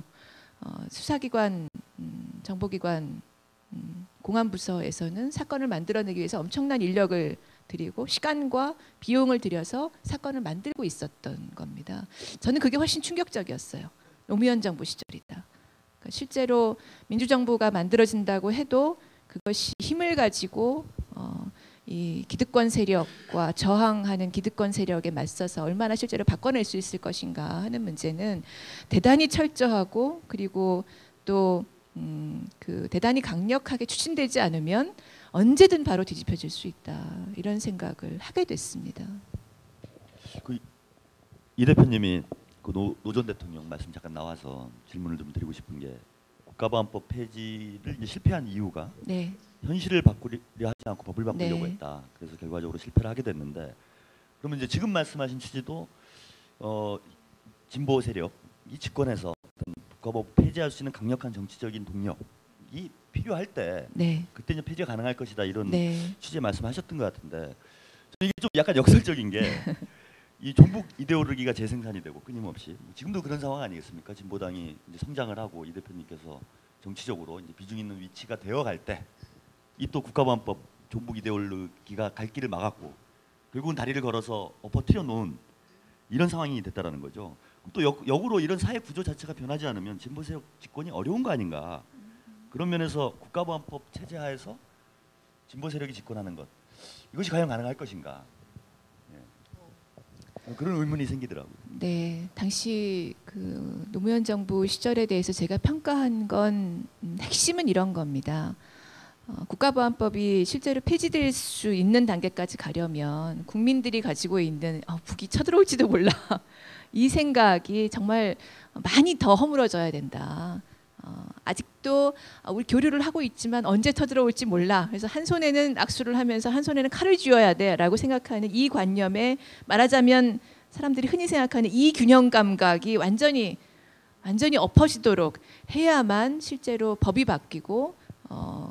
Speaker 6: 수사기관, 정보기관, 공안부서에서는 사건을 만들어내기 위해서 엄청난 인력을 들이고 시간과 비용을 들여서 사건을 만들고 있었던 겁니다. 저는 그게 훨씬 충격적이었어요. 노무현 정부 시절이다. 그러니까 실제로 민주정부가 만들어진다고 해도 그것이 힘을 가지고 이 기득권 세력과 저항하는 기득권 세력에 맞서서 얼마나 실제로 바꿔낼 수 있을 것인가 하는 문제는 대단히 철저하고, 그리고 또 대단히 강력하게 추진되지 않으면 언제든 바로 뒤집혀질 수 있다, 이런 생각을 하게 됐습니다.
Speaker 7: 이 대표님이 노 전 대통령 말씀 잠깐 나와서 질문을 좀 드리고 싶은 게, 국가보안법 폐지를 이제 실패한 이유가
Speaker 6: 네.
Speaker 7: 현실을 바꾸려 하지 않고 법을 바꾸려고
Speaker 6: 네.
Speaker 7: 했다. 그래서 결과적으로 실패를 하게 됐는데, 그러면 이제 지금 말씀하신 취지도 진보 세력이 집권해서 국가법 폐지할 수 있는 강력한 정치적인 동력이 필요할 때,
Speaker 6: 네.
Speaker 7: 그때 이제 폐지가 가능할 것이다, 이런
Speaker 6: 네.
Speaker 7: 취지의 말씀하셨던 것 같은데, 이게 좀 약간 역설적인 게 이 종북 이데올로기가 재생산이 되고 끊임없이 지금도 그런 상황 아니겠습니까? 진보당이 이제 성장을 하고 이 대표님께서 정치적으로 이제 비중 있는 위치가 되어갈 때, 이 또 국가보안법 종북 이데올로기가 갈 길을 막았고 결국은 다리를 걸어서 엎어뜨려 놓은 이런 상황이 됐다라는 거죠. 또 역으로 이런 사회 구조 자체가 변하지 않으면 진보 세력 집권이 어려운 거 아닌가? 그런 면에서 국가보안법 체제 하에서 진보 세력이 집권하는 것, 이것이 과연 가능할 것인가? 그런 의문이 생기더라고요.
Speaker 6: 네, 당시 그 노무현 정부 시절에 대해서 제가 평가한 건 핵심은 이런 겁니다. 국가보안법이 실제로 폐지될 수 있는 단계까지 가려면 국민들이 가지고 있는 북이 쳐들어올지도 몰라 이 생각이 정말 많이 더 허물어져야 된다. 아직도 우리 교류를 하고 있지만 언제 터들어올지 몰라. 그래서 한 손에는 악수를 하면서 한 손에는 칼을 쥐어야 돼라고 생각하는 이 관념에 말하자면 사람들이 흔히 생각하는 이 균형 감각이 완전히 엎어지도록 해야만 실제로 법이 바뀌고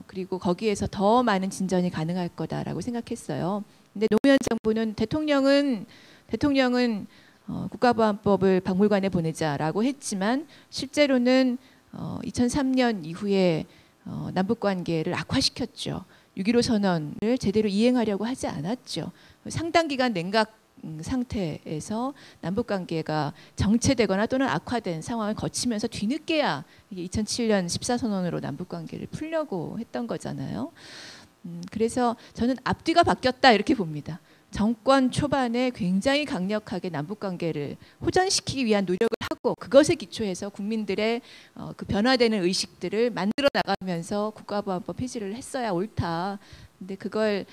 Speaker 6: 그리고 거기에서 더 많은 진전이 가능할 거다라고 생각했어요. 근데 노무현 정부는 대통령은 국가보안법을 박물관에 보내자라고 했지만 실제로는 2003년 이후에 남북관계를 악화시켰죠. 6.15 선언을 제대로 이행하려고 하지 않았죠. 상당 기간 냉각 상태에서 남북관계가 정체되거나 또는 악화된 상황을 거치면서 뒤늦게야 이게 2007년 14선언으로 남북관계를 풀려고 했던 거잖아요. 그래서 저는 앞뒤가 바뀌었다 이렇게 봅니다. 정권 초반에 굉장히 강력하게 남북관계를 호전시키기 위한 노력을 하고 그것에 기초해서 국민들의 그 변화되는 의식들을 만들어 나가면서 국가보안법 폐지를 했어야 옳다. 근데 그걸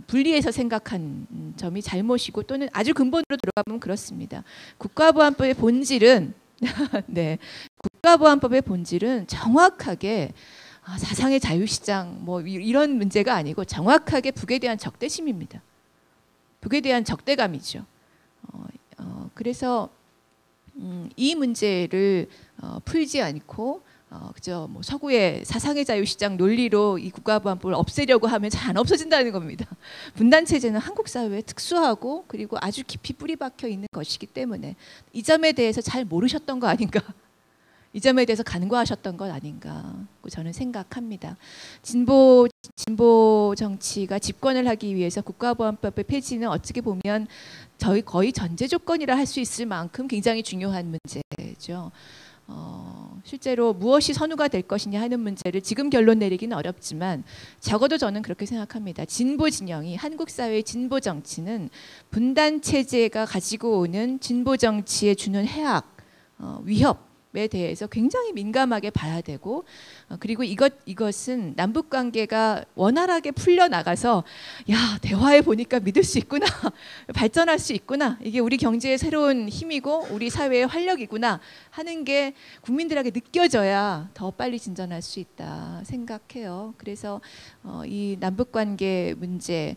Speaker 6: 분리해서 생각한 점이 잘못이고 또는 아주 근본으로 들어가 보면 그렇습니다. 국가보안법의 본질은 네, 국가보안법의 본질은 정확하게 사상의 자유시장 뭐 이런 문제가 아니고 정확하게 북에 대한 적대심입니다. 북에 대한 적대감이죠. 그래서 이 문제를 풀지 않고 그저 뭐 서구의 사상의 자유시장 논리로 이 국가보안법을 없애려고 하면 잘 안 없어진다는 겁니다. 분단 체제는 한국 사회에 특수하고 그리고 아주 깊이 뿌리 박혀 있는 것이기 때문에 이 점에 대해서 잘 모르셨던 거 아닌가. 이 점에 대해서 간과하셨던 것 아닌가 저는 생각합니다. 진보 정치가 집권을 하기 위해서 국가보안법의 폐지는 어떻게 보면 거의 전제 조건이라 할 수 있을 만큼 굉장히 중요한 문제죠. 실제로 무엇이 선우가 될 것이냐 하는 문제를 지금 결론 내리기는 어렵지만 적어도 저는 그렇게 생각합니다. 진보 진영이 한국 사회의 진보 정치는 분단 체제가 가지고 오는 진보 정치에 주는 해악, 위협에 대해서 굉장히 민감하게 봐야 되고 그리고 이것은 남북 관계가 원활하게 풀려 나가서 야 대화해 보니까 믿을 수 있구나 발전할 수 있구나 이게 우리 경제의 새로운 힘이고 우리 사회의 활력이구나 하는 게 국민들에게 느껴져야 더 빨리 진전할 수 있다 생각해요. 그래서 이 남북 관계 문제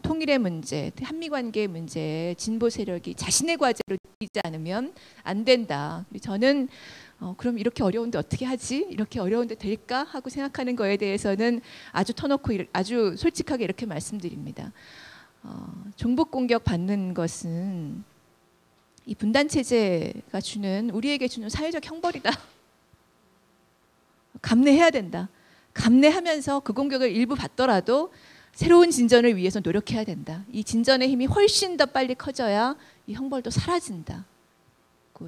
Speaker 6: 통일의 문제, 한미관계의 문제에 진보 세력이 자신의 과제로 느끼지 않으면 안 된다. 저는 그럼 이렇게 어려운데 어떻게 하지? 이렇게 어려운데 될까? 하고 생각하는 거에 대해서는 아주 터놓고 아주 솔직하게 이렇게 말씀드립니다. 종북 공격 받는 것은 이 분단 체제가 우리에게 주는 사회적 형벌이다. 감내해야 된다. 감내하면서 그 공격을 일부 받더라도 새로운 진전을 위해서 노력해야 된다. 이 진전의 힘이 훨씬 더 빨리 커져야 이 형벌도 사라진다고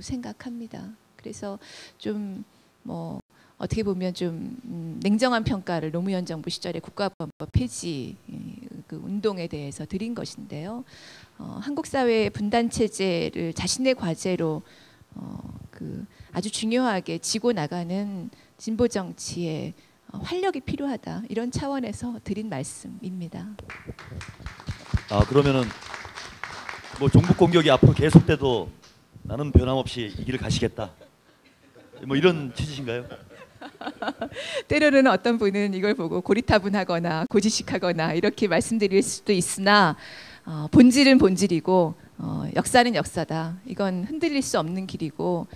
Speaker 6: 생각합니다. 그래서 좀 뭐 어떻게 보면 좀 냉정한 평가를 노무현 정부 시절의 국가보안법 폐지 그 운동에 대해서 드린 것인데요. 한국 사회의 분단 체제를 자신의 과제로 그 아주 중요하게 지고 나가는 진보 정치에 활력이 필요하다 이런 차원에서 드린 말씀입니다.
Speaker 7: 그러면은 뭐 종북 공격이 앞으로 계속돼도 나는 변함없이 이 길을 가시겠다. 뭐 이런 취지신가요?
Speaker 6: 때로는 어떤 분은 이걸 보고 고리타분하거나 고지식하거나 이렇게 말씀드릴 수도 있으나 본질은 본질이고 역사는 역사다. 이건 흔들릴 수 없는 길이고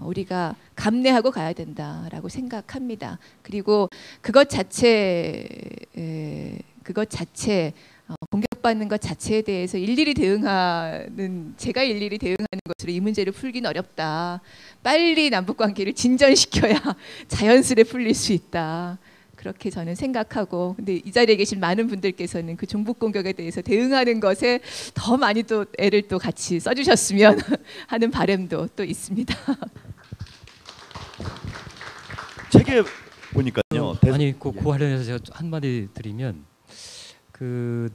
Speaker 6: 우리가 감내하고 가야 된다라고 생각합니다. 그리고 그것 자체 공격받는 것 자체에 대해서 제가 일일이 대응하는 것으로 이 문제를 풀기는 어렵다. 빨리 남북관계를 진전시켜야 자연스레 풀릴 수 있다. 그렇게 저는 생각하고 근데 이 자리에 계신 많은 분들께서는 그 종북 공격에 대해서 대응하는 것에 더 많이 또 애를 또 같이 써주셨으면 하는 바람도 또 있습니다.
Speaker 7: 책에 보니까요.
Speaker 5: 아니 그 관련해서 제가 한마디 드리면 그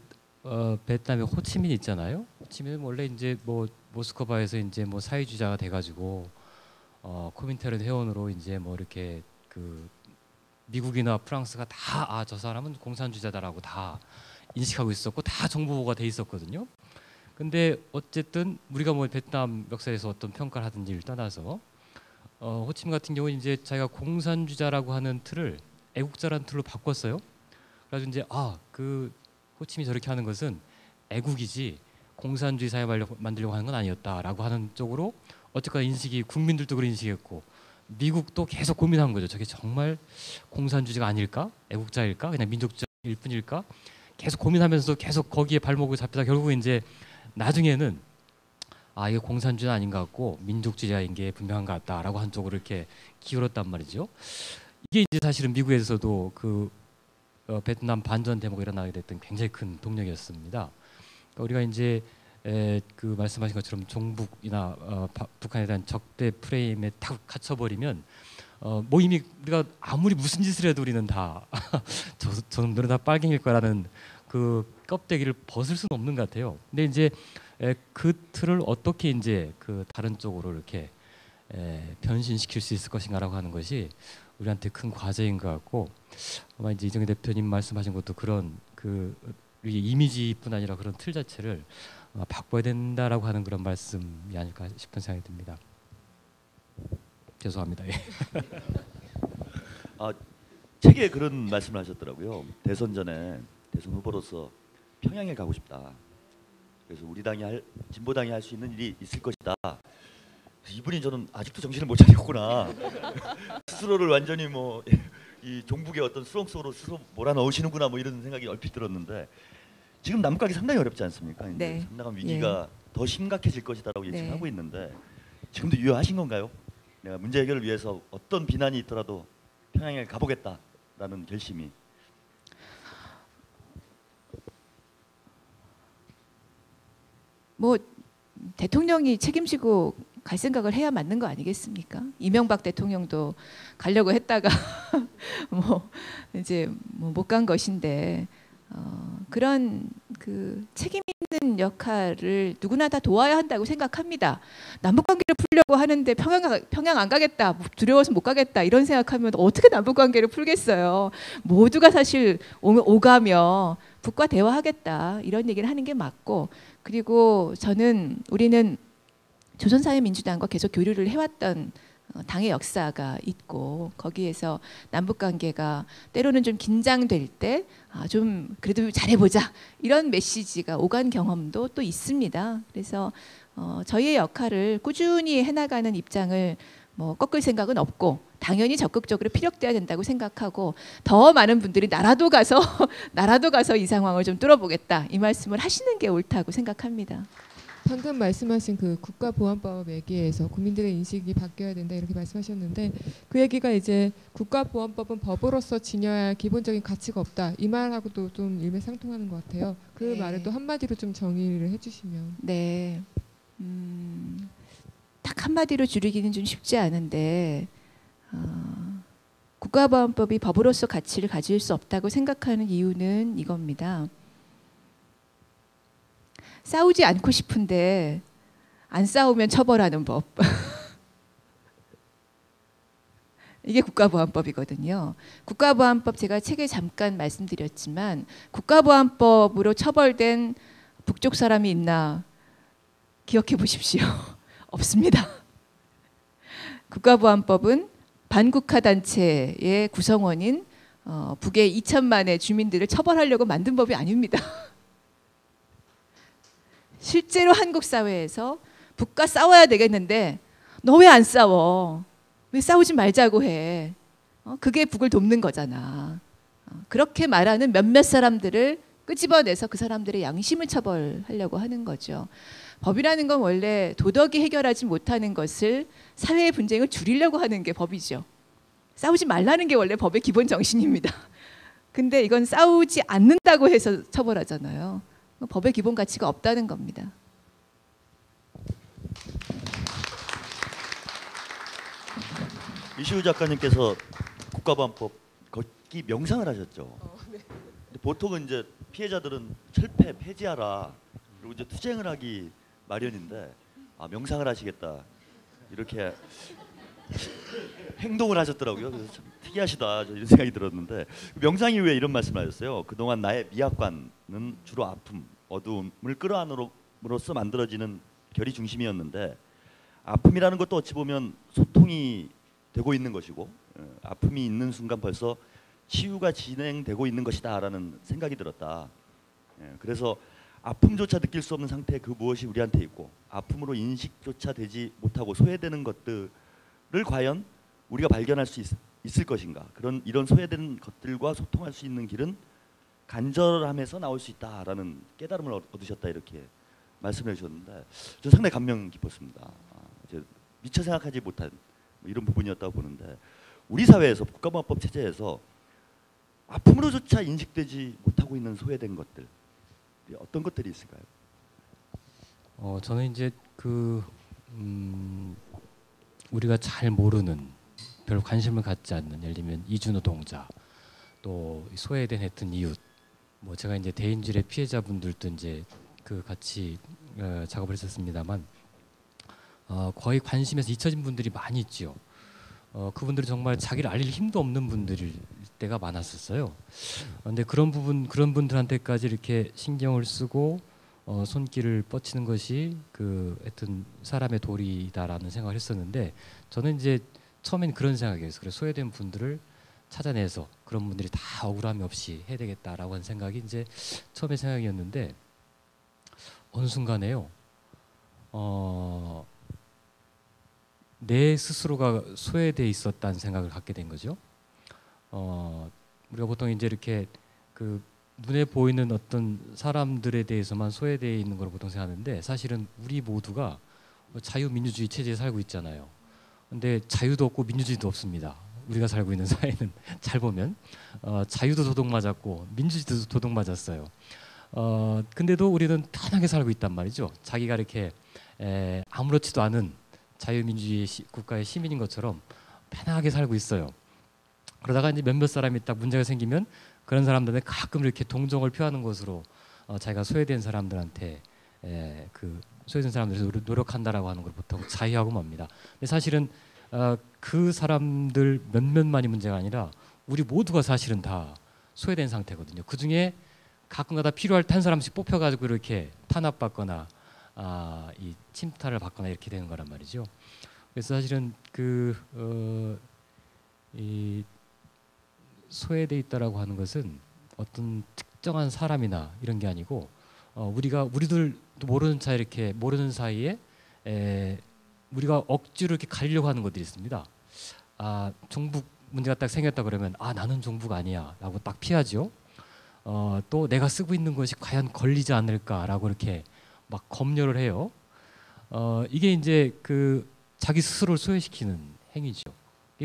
Speaker 5: 베트남의 호치민 있잖아요. 호치민은 원래 이제 뭐 모스크바에서 이제 뭐 사회주의자가 돼가지고 코민테른 회원으로 이제 뭐 이렇게 그 미국이나 프랑스가 다 저 사람은 공산주의자다라고 다 인식하고 있었고 다 정보가 돼 있었거든요. 근데 어쨌든 우리가 뭐 베트남 역사에서 어떤 평가를 하든지를 떠나서 호치민 같은 경우는 이제 자기가 공산주의자라고 하는 틀을 애국자라는 틀로 바꿨어요. 그래서 이제 그 호치민이 저렇게 하는 것은 애국이지 공산주의 사회 만들려고 하는 건 아니었다라고 하는 쪽으로 어쨌거나 인식이 국민들도 그런 인식이었고 미국도 계속 고민한 거죠. 저게 정말 공산주의가 아닐까? 애국자일까? 그냥 민족주의일 뿐일까? 계속 고민하면서 계속 거기에 발목을 잡히다 결국 이제 나중에는 이게 공산주의는 아닌 것 같고 민족주의자인 게 분명한 것 같다라고 한 쪽으로 이렇게 기울었단 말이죠. 이게 이제 사실은 미국에서도 그 베트남 반전 데모가 일어나게 됐던 굉장히 큰 동력이었습니다. 그러니까 우리가 이제 그 말씀하신 것처럼 종북이나 북한에 대한 적대 프레임에 탁 갇혀버리면 뭐 이미 우리가 아무리 무슨 짓을 해도 우리는 다 저놈들은 다 빨갱일 거라는 그 껍데기를 벗을 수는 없는 것 같아요. 근데 이제 그 틀을 어떻게 이제 그 다른 쪽으로 이렇게 변신시킬 수 있을 것인가라고 하는 것이 우리한테 큰 과제인 것 같고 아마 이제 이정희 대표님 말씀하신 것도 그런 그 이미지뿐 아니라 그런 틀 자체를 바꿔야 된다라고 하는 그런 말씀이 아닐까 싶은 생각이 듭니다. 죄송합니다. 예.
Speaker 7: 책에 그런 말씀을 하셨더라고요. 대선 전에 대선 후보로서 평양에 가고 싶다. 그래서 우리 당이 진보당이 할 수 있는 일이 있을 것이다. 이분이 저는 아직도 정신을 못 차렸구나. 스스로를 완전히 뭐 이 종북의 어떤 수렁 속으로 스스로 몰아넣으시는구나 뭐 이런 생각이 얼핏 들었는데 지금 남북 관계 상당히 어렵지 않습니까?
Speaker 6: 네.
Speaker 7: 상당한 위기가 더 심각해질 것이다라고 예측을 하고 있는데 지금도 유효하신 건가요? 내가 문제 해결을 위해서 어떤 비난이 있더라도 평양에 가보겠다라는 결심이.
Speaker 6: 뭐 대통령이 책임지고 갈 생각을 해야 맞는 거 아니겠습니까? 이명박 대통령도 가려고 했다가 뭐 이제 뭐 못 간 것인데 그런 그 책임 있는 역할을 누구나 다 도와야 한다고 생각합니다. 남북 관계를 풀려고 하는데 평양 안 가겠다, 두려워서 못 가겠다 이런 생각하면 어떻게 남북 관계를 풀겠어요? 모두가 사실 오가며 북과 대화하겠다 이런 얘기를 하는 게 맞고, 그리고 우리는 조선사회민주당과 계속 교류를 해왔던 당의 역사가 있고 거기에서 남북 관계가 때로는 좀 긴장될 때 좀 그래도 잘해보자 이런 메시지가 오간 경험도 또 있습니다. 그래서 저희의 역할을 꾸준히 해나가는 입장을 뭐 꺾을 생각은 없고 당연히 적극적으로 피력돼야 된다고 생각하고 더 많은 분들이 나라도 가서 이 상황을 좀 뚫어보겠다 이 말씀을 하시는 게 옳다고 생각합니다.
Speaker 1: 방금 말씀하신 그 국가보안법 얘기에서 국민들의 인식이 바뀌어야 된다 이렇게 말씀하셨는데 그 얘기가 이제 국가보안법은 법으로서 지녀야 할 기본적인 가치가 없다 이 말하고도 좀 일맥상통하는 것 같아요. 그
Speaker 6: 네.
Speaker 1: 말을 또 한마디로 좀 정의를 해주시면.
Speaker 6: 네, 딱 한마디로 줄이기는 좀 쉽지 않은데 국가보안법이 법으로서 가치를 가질 수 없다고 생각하는 이유는 이겁니다. 싸우지 않고 싶은데 안 싸우면 처벌하는 법. 이게 국가보안법이거든요. 국가보안법 제가 책에 잠깐 말씀드렸지만 국가보안법으로 처벌된 북쪽 사람이 있나 기억해 보십시오. 없습니다. 국가보안법은 반국가 단체의 구성원인 북의 2천만의 주민들을 처벌하려고 만든 법이 아닙니다. 실제로 한국 사회에서 북과 싸워야 되겠는데 너 왜 안 싸워? 왜 싸우지 말자고 해? 그게 북을 돕는 거잖아. 그렇게 말하는 몇몇 사람들을 끄집어내서 그 사람들의 양심을 처벌하려고 하는 거죠. 법이라는 건 원래 도덕이 해결하지 못하는 것을 사회의 분쟁을 줄이려고 하는 게 법이죠. 싸우지 말라는 게 원래 법의 기본 정신입니다. 근데 이건 싸우지 않는다고 해서 처벌하잖아요. 법의 기본 가치가 없다는 겁니다.
Speaker 7: 이시우 작가님께서 국가보안법 걷기 명상을 하셨죠. 근데 보통은 이제 피해자들은 철폐 폐지하라 그리고 이제 투쟁을 하기 마련인데 명상을 하시겠다 이렇게 행동을 하셨더라고요. 그래서 참 특이하시다 이런 생각이 들었는데 명상 이후에 이런 말씀을 하셨어요. 그동안 나의 미학관은 주로 아픔, 어두움을 끌어안음으로써 만들어지는 결이 중심이었는데 아픔이라는 것도 어찌 보면 소통이 되고 있는 것이고 아픔이 있는 순간 벌써 치유가 진행되고 있는 것이다라는 생각이 들었다. 그래서 아픔조차 느낄 수 없는 상태의 그 무엇이 우리한테 있고 아픔으로 인식조차 되지 못하고 소외되는 것들을 과연 우리가 발견할 수 있을 것인가. 이런 소외되는 것들과 소통할 수 있는 길은 간절함에서 나올 수 있다라는 깨달음을 얻으셨다 이렇게 말씀해 주셨는데 저 상당히 감명 깊었습니다. 미처 생각하지 못한 이런 부분이었다고 보는데 우리 사회에서 국가보안법 체제에서 아픔으로조차 인식되지 못하고 있는 소외된 것들 어떤 것들이 있을까요?
Speaker 5: 저는 이제 우리가 잘 모르는 별 관심을 갖지 않는 예를 들면 이주노동자 또 소외된 했던 이웃 뭐 제가 이제 대인질의 피해자분들도 이제 같이 작업을 했었습니다만 거의 관심에서 잊혀진 분들이 많이 있지요. 그분들이 정말 자기를 알릴 힘도 없는 분들일 때가 많았었어요. 그런데 그런 분들한테까지 이렇게 신경을 쓰고 손길을 뻗치는 것이 하여튼 사람의 도리다라는 생각을 했었는데 저는 이제 처음엔 그런 생각이었어요. 그래서 소외된 분들을 찾아내서 그런 분들이 다 억울함이 없이 해야 되겠다라고 하는 생각이 이제 처음의 생각이었는데 어느 순간에요. 내 스스로가 소외돼 있었다는 생각을 갖게 된 거죠. 우리가 보통 이제 이렇게 눈에 보이는 어떤 사람들에 대해서만 소외되어 있는 걸 보통 생각하는데 사실은 우리 모두가 자유민주주의 체제에 살고 있잖아요. 근데 자유도 없고 민주주의도 없습니다. 우리가 살고 있는 사회는 잘 보면 자유도 도둑맞았고 민주주의도 도둑맞았어요. 근데도 우리는 편하게 살고 있단 말이죠. 자기가 이렇게 아무렇지도 않은 자유민주주의 국가의 시민인 것처럼 편하게 살고 있어요. 그러다가 이제 몇몇 사람이 딱 문제가 생기면 그런 사람들은 가끔 이렇게 동정을 표하는 것으로 자기가 소외된 사람들한테 소외된 사람들에서 노력한다라고 하는 걸 보통 자의하고 맙니다. 근데 사실은 그 사람들 몇몇만이 문제가 아니라 우리 모두가 사실은 다 소외된 상태거든요. 그 중에 가끔가다 필요할 때 한 사람씩 뽑혀가지고 이렇게 탄압받거나 이 침탈을 받거나 이렇게 되는 거란 말이죠. 그래서 사실은 이 소외돼 있다라고 하는 것은 어떤 특정한 사람이나 이런 게 아니고 우리들도 모르는 사이에 우리가 억지로 이렇게 가리려고 하는 것들이 있습니다. 종북 문제가 딱 생겼다 그러면 나는 종북 아니야라고 딱 피하죠. 또 내가 쓰고 있는 것이 과연 걸리지 않을까라고 이렇게 막 검열을 해요. 이게 이제 자기 스스로를 소외시키는 행위죠.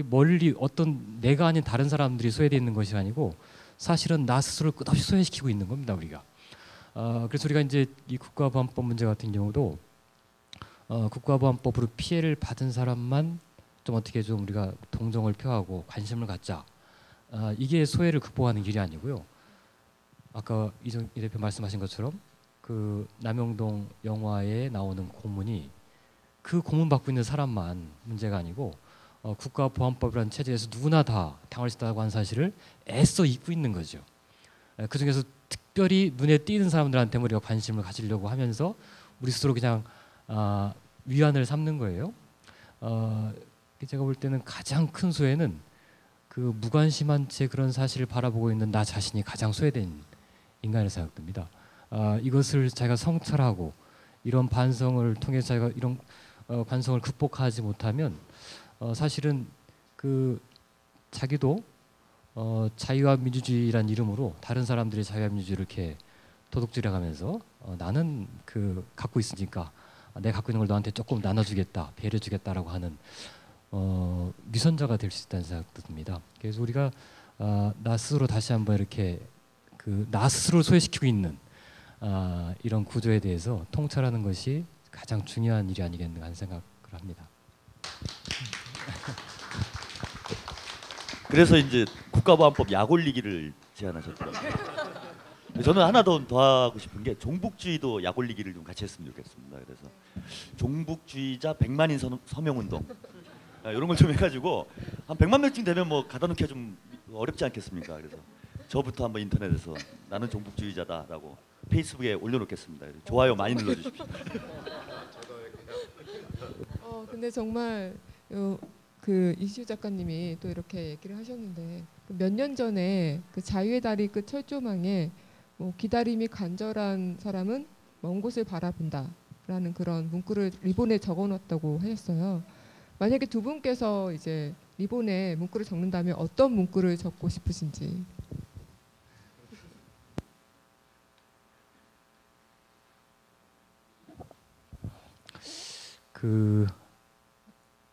Speaker 5: 멀리 어떤 내가 아닌 다른 사람들이 소외되어 있는 것이 아니고 사실은 나 스스로를 끝없이 소외시키고 있는 겁니다. 우리가. 그래서 우리가 이제 이 국가보안법 문제 같은 경우도 국가보안법으로 피해를 받은 사람만 좀 어떻게 좀 우리가 동정을 표하고 관심을 갖자. 이게 소외를 극복하는 길이 아니고요. 아까 이 대표 말씀하신 것처럼 남영동 영화에 나오는 고문이 그 고문 받고 있는 사람만 문제가 아니고 국가보안법이라는 체제에서 누구나 다 당할 수 있다고 하는 사실을 애써 잊고 있는 거죠. 그 중에서 특별히 눈에 띄는 사람들한테 우리가 관심을 가지려고 하면서 우리 스스로 그냥 위안을 삼는 거예요. 제가 볼 때는 가장 큰 소외는 무관심한 채 그런 사실을 바라보고 있는 나 자신이 가장 소외된 인간이라고 생각됩니다. 이것을 자기가 성찰하고 이런 반성을 통해서 자기가 이런 관성을 극복하지 못하면 사실은 자기도 자유와 민주주의란 이름으로 다른 사람들이 자유와 민주주의를 이렇게 도둑질해가면서 나는 갖고 있으니까 내가 갖고 있는 걸 너한테 조금 나눠주겠다, 배려주겠다라고 하는 위선자가 될 수 있다는 생각도 듭니다. 그래서 우리가 나 스스로 다시 한번 이렇게 나 스스로를 소외시키고 있는 이런 구조에 대해서 통찰하는 것이 가장 중요한 일이 아니겠는가 하는 생각을 합니다.
Speaker 7: 그래서 이제 국가보안법 약 올리기를 제안하셨더라고요. 저는 하나 더 하고 싶은 게 종북주의도 약 올리기를 좀 같이 했으면 좋겠습니다. 그래서 종북주의자 100만인 서명운동 이런 걸 좀 해가지고 한 100만 명쯤 되면 뭐 가다 놓기가 좀 어렵지 않겠습니까? 그래서 저부터 한번 인터넷에서 나는 종북주의자다라고 페이스북에 올려놓겠습니다. 좋아요 많이 눌러주십시오.
Speaker 1: 근데 정말 그 이시우 작가님이 또 이렇게 얘기를 하셨는데 몇 년 전에 그 자유의 다리 끝 철조망에 뭐 기다림이 간절한 사람은 먼 곳을 바라본다라는 그런 문구를 리본에 적어놨다고 하셨어요. 만약에 두 분께서 이제 리본에 문구를 적는다면 어떤 문구를 적고 싶으신지.
Speaker 5: 그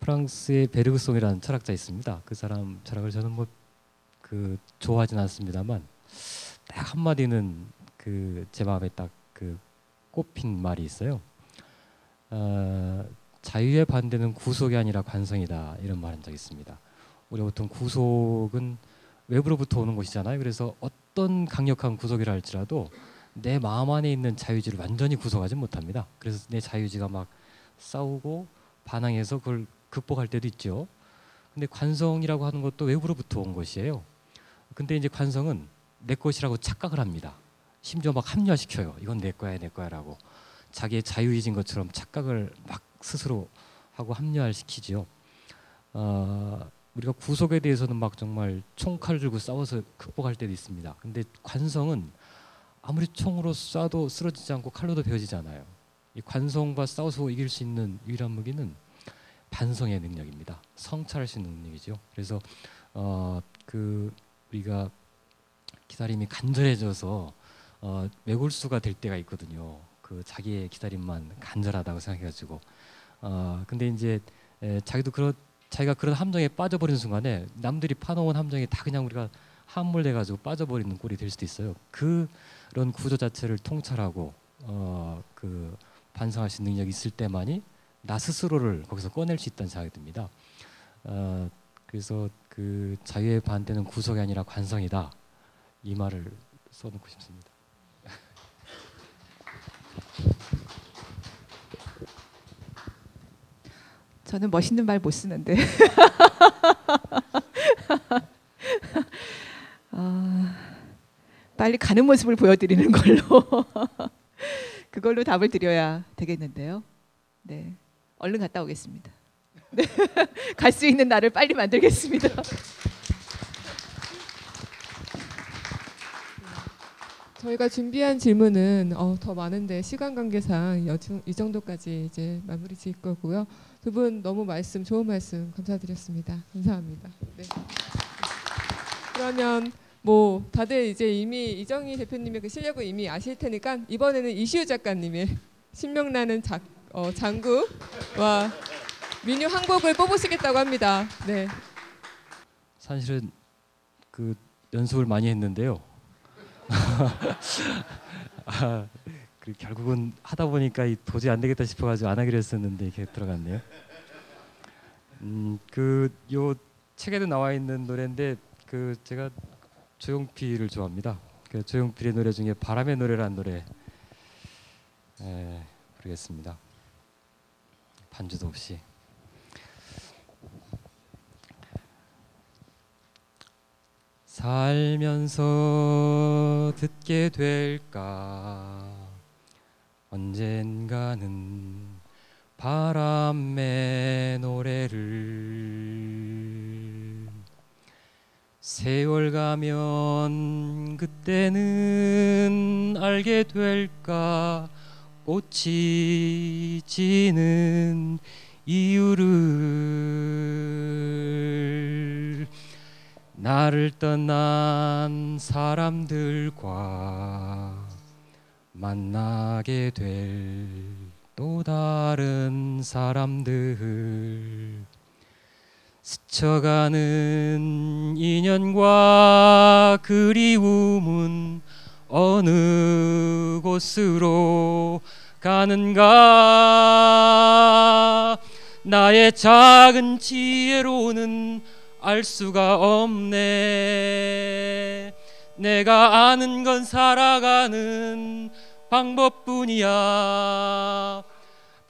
Speaker 5: 프랑스의 베르그송이라는 철학자 있습니다. 그 사람 철학을 저는 뭐 그 좋아하진 않습니다만 딱 한마디는 그 제 마음에 딱 그 꼽힌 말이 있어요. 자유의 반대는 구속이 아니라 관성이다 이런 말 한 적이 있습니다. 우리가 보통 구속은 외부로부터 오는 것이잖아요. 그래서 어떤 강력한 구속이라 할지라도 내 마음 안에 있는 자유지를 완전히 구속하지 못합니다. 그래서 내 자유지가 막 싸우고 반항해서 그걸 극복할 때도 있죠. 근데 관성이라고 하는 것도 외부로부터 온 것이에요. 근데 이제 관성은 내 것이라고 착각을 합니다. 심지어 막 합리화시켜요. 이건 내 거야, 내 거야라고. 자기의 자유의지인 것처럼 착각을 막 스스로 하고 합리화를 시키지요. 우리가 구속에 대해서는 막 정말 총칼을 들고 싸워서 극복할 때도 있습니다. 근데 관성은 아무리 총으로 쏴도 쓰러지지 않고 칼로도 베어지지 않아요. 이 관성과 싸워서 이길 수 있는 유일한 무기는 반성의 능력입니다. 성찰할 수 있는 능력이죠. 그래서 그 우리가 기다림이 간절해져서 외골수가 될 때가 있거든요. 그 자기의 기다림만 간절하다고 생각해가지고 근데 이제 자기가 그런 함정에 빠져버리는 순간에 남들이 파놓은 함정에 다 그냥 우리가 함몰돼가지고 빠져버리는 꼴이 될 수도 있어요. 그런 구조 자체를 통찰하고 그 반성할 수 있는 능력이 있을 때만이 나 스스로를 거기서 꺼낼 수 있다는 생각이 듭니다. 그래서 그 자유의 반대는 구속이 아니라 관성이다 이 말을 써놓고 싶습니다.
Speaker 6: 저는 멋있는 말 못 쓰는데 빨리 가는 모습을 보여드리는 걸로 그걸로 답을 드려야 되겠는데요. 네, 얼른 갔다 오겠습니다. 네. 갈 수 있는 날을 빨리 만들겠습니다.
Speaker 1: 저희가 준비한 질문은 더 많은데 시간 관계상 이 정도까지 이제 마무리 지을 거고요. 두 분 너무 좋은 말씀 감사드렸습니다. 감사합니다. 네. 그러면 뭐 다들 이제 이미 이정희 대표님의 그 실력을 이미 아실 테니까 이번에는 이시우 작가님의 신명나는 장구와 민요 한 곡을 뽑으시겠다고 합니다. 네.
Speaker 5: 사실은 그 연습을 많이 했는데요. 그 결국은 하다 보니까 도저히 안 되겠다 싶어가지고 안 하기로 했었는데 이렇게 들어갔네요. 그 요 책에도 나와 있는 노래인데 그 제가 조용필을 좋아합니다. 그 조용필의 노래 중에 바람의 노래라는 노래 부르겠습니다. 반주도 없이. 살면서 듣게 될까 언젠가는 바람의 노래를 세월 가면 그때는 알게 될까 꽃이 지는 이유를 나를 떠난 사람들과 만나게 될 또 다른 사람들 스쳐가는 인연과 그리움은 어느 곳으로 가는가 나의 작은 지혜로는 알 수가 없네 내가 아는 건 살아가는 방법뿐이야.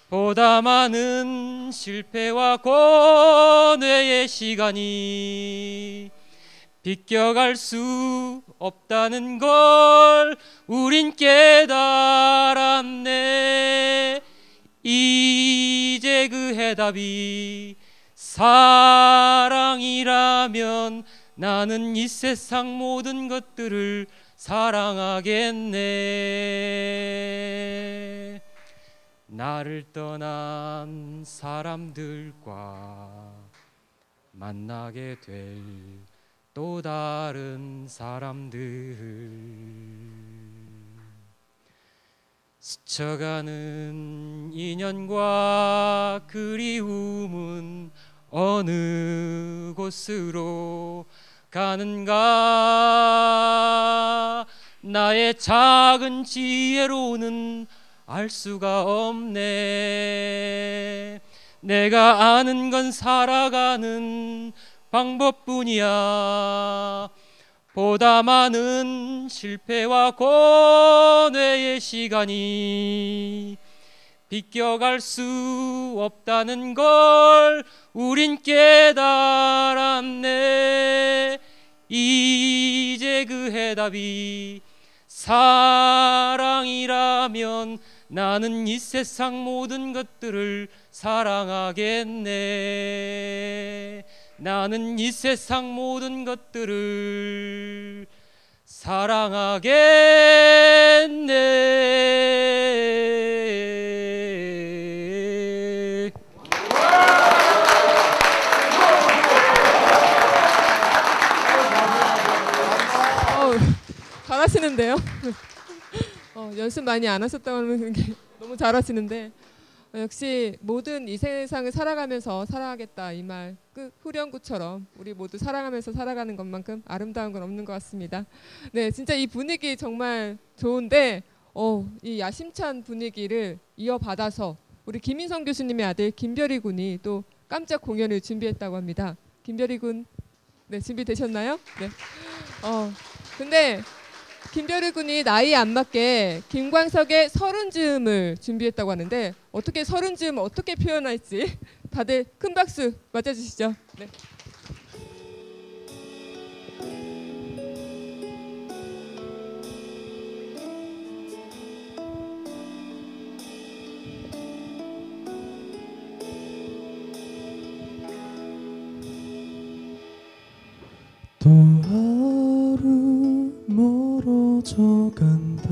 Speaker 5: 보다 많은 실패와 고뇌의 시간이 비껴갈 수 없다는 걸 우린 깨달았네. 이제 그 해답이 사랑이라면 나는 이 세상 모든 것들을 사랑하겠네. 나를 떠난 사람들과 만나게 될 또 다른 사람들, 스쳐가는 인연과 그리움은 어느 곳으로 가는가. 나의 작은 지혜로는 알 수가 없네. 내가 아는 건 살아가는 방법뿐이야. 보다 많은 실패와 고뇌의 시간이 비껴갈 수 없다는 걸 우린 깨달았네. 이제 그 해답이 사랑이라면 나는 이 세상 모든 것들을 사랑하겠네. 나는 이 세상 모든 것들을 사랑하겠네.
Speaker 1: 잘하시는데요. 연습 많이 안 하셨다고 하면 너무 잘하시는데, 역시 모든 이 세상을 살아가면서 살아가겠다 이 말 그 후렴구처럼 우리 모두 사랑하면서 살아가는 것만큼 아름다운 건 없는 것 같습니다. 네, 진짜 이 분위기 정말 좋은데 이 야심찬 분위기를 이어받아서 우리 김인성 교수님의 아들 김별이 군이 또 깜짝 공연을 준비했다고 합니다. 김별이 군, 네, 준비되셨나요? 네. 근데 김별이 군이 나이에 안 맞게 김광석의 서른 즈음을 준비했다고 하는데, 어떻게 서른 즈음을 어떻게 표현할지 다들 큰 박수 맞아주시죠. 네.
Speaker 2: 또 하루 멀어져 간다.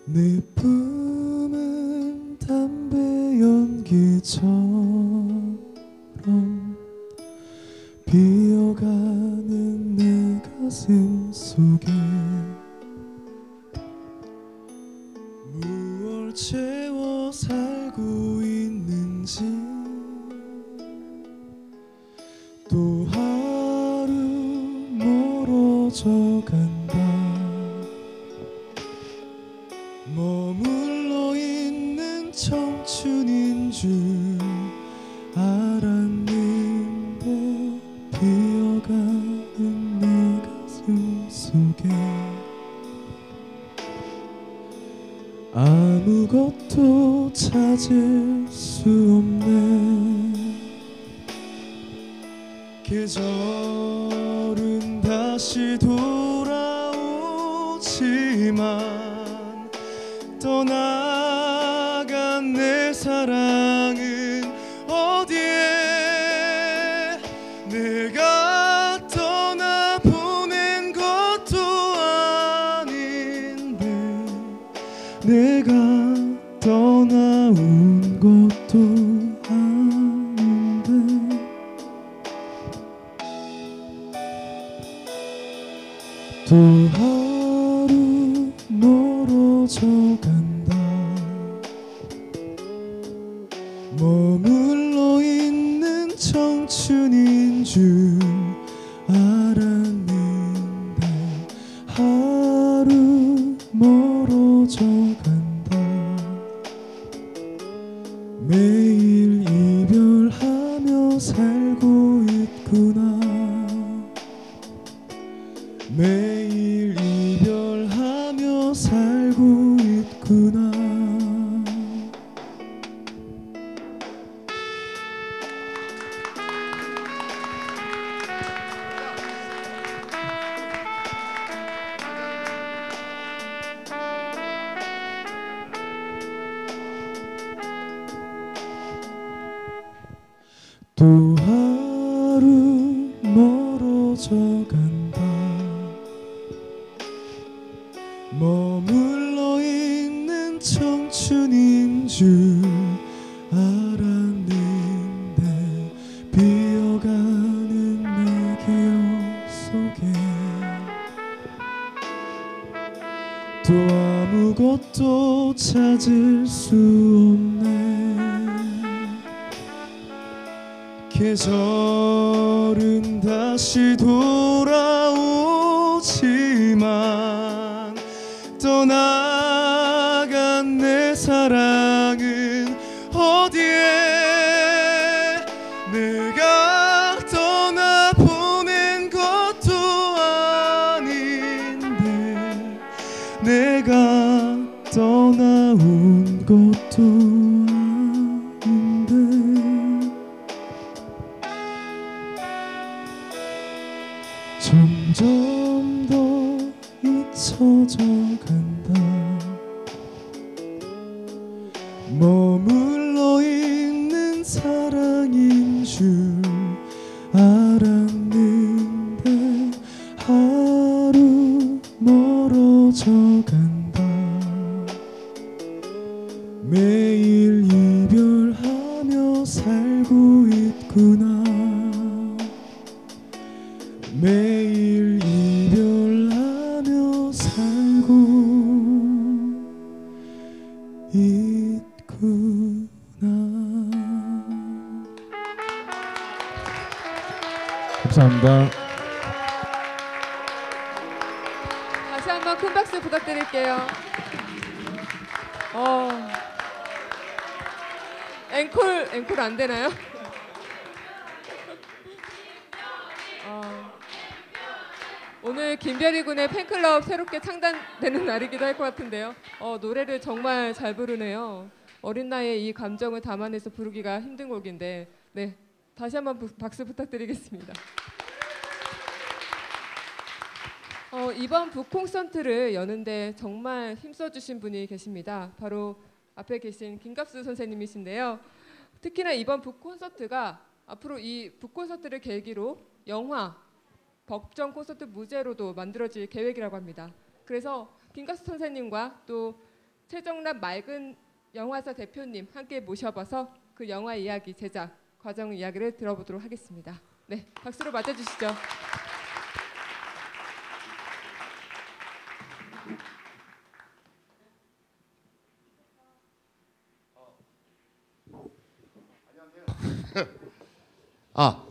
Speaker 2: 내 품은 담배 연기처럼 비어가는 내 가슴 속에 무얼 채워 살고 있는지, 또 하루 멀어져 간다. 머물러 있는 청춘인 줄 알았는데 비어가는 내 가슴 속에 아무것도 찾을 수 없네. 계절은 다시 돌아오지만 떠나간 내 사랑은 어디에. 내가 떠나보낸 것도 아닌데, 내가 떠나온 것도 아닌데, 또 하루 멀어져 간다. 머물러 있는 청춘인 줄 알았는데 하루 멀어져 간다. 매일 이별하며 살고 있구나. 또 하루 멀어져 간다. 머물러 있는 청춘인 줄 알았는데 비어가는 내 기억 속에 또 아무것도 찾을 수 없네. 계절은 다시 돌아오지만 떠나간 내 사랑은 어디에. 내가 떠나보낸 것도 아닌데 내가 떠나온 것도 아닌데 점점 더 잊혀져 간다. 머물러 있는 사랑인 줄 알았는데 하루 멀어져 간다. 매일 이별하며 살고 있구나. 매일 이별하며 살고 있구나. 감사합니다.
Speaker 1: 다시 한번 큰 박수 부탁드릴게요. 앵콜 안 되나요? 오늘 김별이 군의 팬클럽 새롭게 창단되는 날이기도 할 것 같은데요. 노래를 정말 잘 부르네요. 어린 나이에 이 감정을 담아내서 부르기가 힘든 곡인데, 네, 다시 한번 박수 부탁드리겠습니다. 이번 북콘서트를 여는데 정말 힘써주신 분이 계십니다. 바로 앞에 계신 김갑수 선생님이신데요. 특히나 이번 북콘서트가 앞으로 이 북콘서트를 계기로 영화 법정 콘서트 무제로도 만들어질 계획이라고 합니다. 그래서 김갑수 선생님과 또 최정남 맑은 영화사 대표님 함께 모셔봐서 그 영화 이야기 제작 과정 이야기를 들어보도록 하겠습니다. 네, 박수로 맞아주시죠.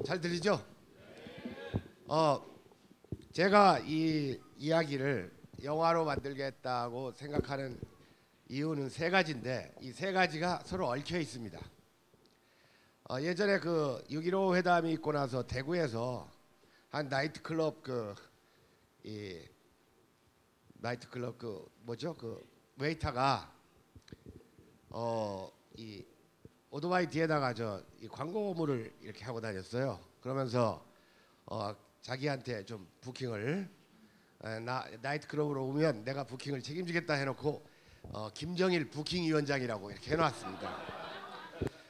Speaker 8: 잘 들리죠? 제가 이 이야기를 영화로 만들겠다고 생각하는 이유는 세 가지인데 이 세 가지가 서로 얽혀 있습니다. 예전에 그 6.15 회담이 있고 나서 대구에서 한 나이트클럽 웨이터가 이 오토바이 뒤에다가 이 광고물을 이렇게 하고 다녔어요. 그러면서 자기한테 좀 부킹을 나이트클럽으로 오면 내가 부킹을 책임지겠다 해놓고 김정일 부킹위원장이라고 이렇게 해놨습니다.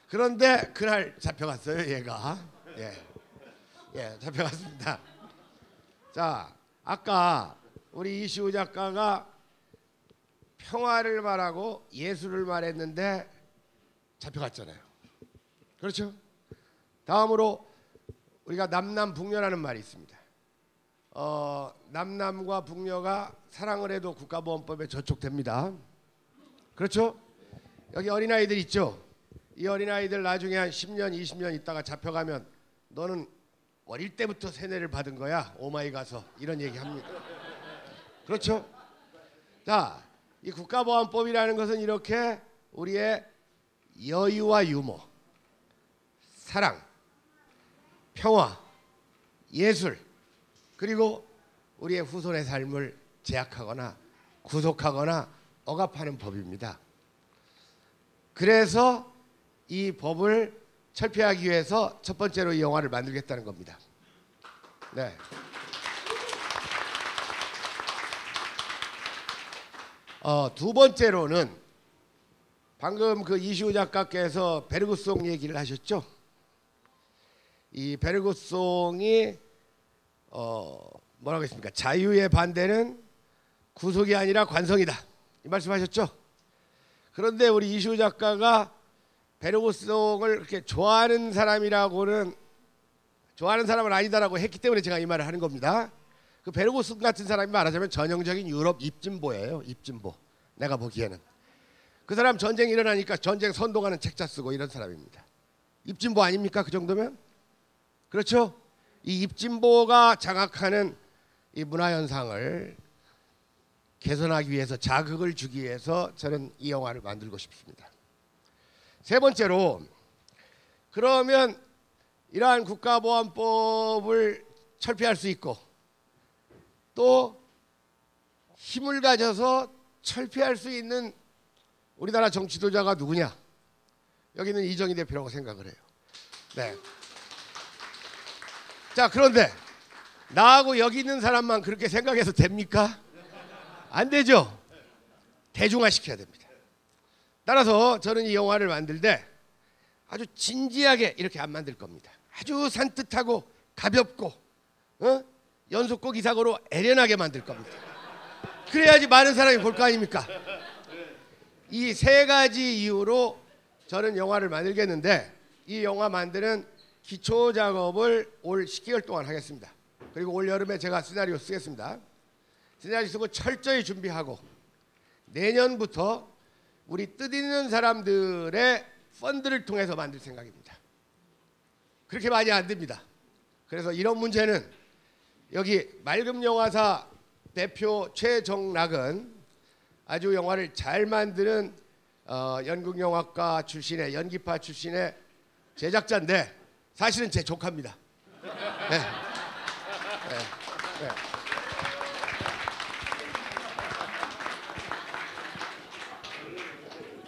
Speaker 8: 그런데 그날 잡혀갔어요, 얘가. 예, 잡혀갔습니다. 자, 아까 우리 이시우 작가가 평화를 말하고 예술을 말했는데 잡혀갔잖아요. 그렇죠? 다음으로 우리가 남남북녀라는 말이 있습니다. 남남과 북녀가 사랑을 해도 국가보안법에 저촉됩니다. 그렇죠? 여기 어린아이들 있죠? 이 어린아이들 나중에 한 10년, 20년 있다가 잡혀가면 너는 어릴 때부터 세뇌를 받은 거야. 오마이 가서 이런 얘기 합니다. 그렇죠? 자, 이 국가보안법이라는 것은 이렇게 우리의 여유와 유머, 사랑, 평화, 예술, 그리고 우리의 후손의 삶을 제약하거나 구속하거나 억압하는 법입니다. 그래서 이 법을 철폐하기 위해서 첫 번째로 이 영화를 만들겠다는 겁니다. 네. 두 번째로는 방금 그 이시우 작가께서 베르그송 얘기를 하셨죠. 이 베르그송이 뭐라고 했습니까? 자유의 반대는 구속이 아니라 관성이다. 이 말씀하셨죠? 그런데 우리 이시우 작가가 베르그송을 그렇게 좋아하는 사람은 아니다라고 했기 때문에 제가 이 말을 하는 겁니다. 그 베르그송 같은 사람이 말하자면 전형적인 유럽 입진보예요. 입진보. 내가 보기에는 그 사람 전쟁 일어나니까 전쟁 선동하는 책자 쓰고 이런 사람입니다. 입진보 아닙니까? 그 정도면? 그렇죠? 이 입진보가 장악하는 이 문화 현상을 개선하기 위해서, 자극을 주기 위해서 저는 이 영화를 만들고 싶습니다. 세 번째로, 그러면 이러한 국가보안법을 철폐할 수 있고 또 힘을 가져서 철폐할 수 있는 우리나라 정치 지도자가 누구냐? 여기는 이정희 대표라고 생각을 해요. 네. 자, 그런데 나하고 여기 있는 사람만 그렇게 생각해서 됩니까? 안 되죠. 대중화시켜야 됩니다. 따라서 저는 이 영화를 만들 때 아주 진지하게 이렇게 안 만들 겁니다. 아주 산뜻하고 가볍고 연속곡 이상으로 애련하게 만들 겁니다. 그래야지 많은 사람이 볼 거 아닙니까? 이 세 가지 이유로 저는 영화를 만들겠는데, 이 영화 만드는 기초 작업을 올 10개월 동안 하겠습니다. 그리고 올 여름에 제가 시나리오 쓰겠습니다. 시나리오 쓰고 철저히 준비하고 내년부터 우리 뜻있는 사람들의 펀드를 통해서 만들 생각입니다. 그렇게 많이 안 됩니다. 그래서 이런 문제는 여기 맑음영화사 대표 최정락은 아주 영화를 잘 만드는 연극영화과 출신의, 연기파 출신의 제작자인데 사실은 제 조카입니다. 네.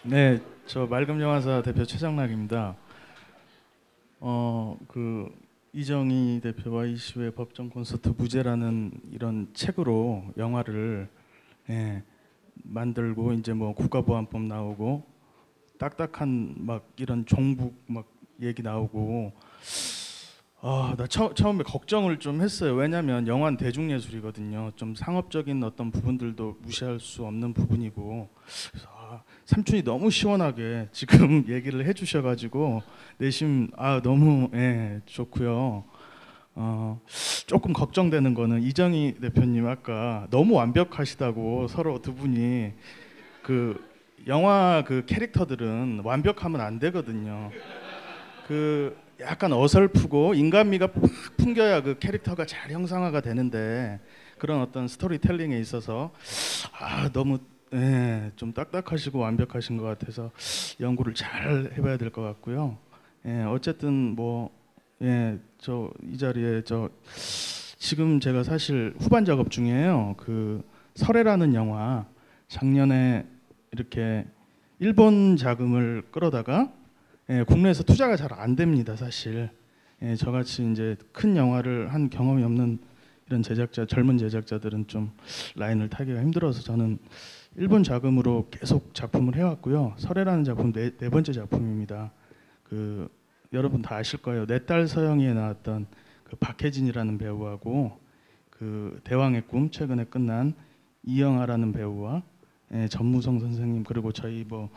Speaker 2: 네, 저 맑음영화사 대표 최정락입니다. 그 이정희 대표와 이시우의 법정 콘서트 무죄라는 이런 책으로 영화를 만들고, 이제 뭐 국가보안법 나오고 딱딱한 막 이런 종북 막 얘기 나오고, 나 처음에 걱정을 좀 했어요. 왜냐하면 영화는 대중예술이거든요. 좀 상업적인 어떤 부분들도 무시할 수 없는 부분이고, 그래서 삼촌이 너무 시원하게 지금 얘기를 해주셔가지고 내심 너무 좋고요. 조금 걱정되는 거는 이정희 대표님 아까 너무 완벽하시다고, 서로 두 분이 그 영화 그 캐릭터들은 완벽하면 안 되거든요. 그 약간 어설프고 인간미가 팍 풍겨야 그 캐릭터가 잘 형상화가 되는데, 그런 어떤 스토리텔링에 있어서 너무 좀 딱딱하시고 완벽하신 것 같아서 연구를 잘 해봐야 될 것 같고요. 어쨌든 저 이 자리에 지금 제가 사실 후반 작업 중이에요. 그 설애라는 영화, 작년에 이렇게 일본 자금을 끌어다가 국내에서 투자가 잘 안 됩니다, 사실. 저같이 이제 큰 영화를 한 경험이 없는 이런 제작자, 젊은 제작자들은 좀 라인을 타기가 힘들어서 저는 일본 자금으로 계속 작품을 해왔고요. 설애라는 작품 네 번째 작품입니다. 그 여러분 다 아실 거예요. 내 딸 서영이에 나왔던 그 박혜진이라는 배우하고, 그 대왕의 꿈 최근에 끝난 이영하라는 배우와 전무성 선생님, 그리고 저희 뭐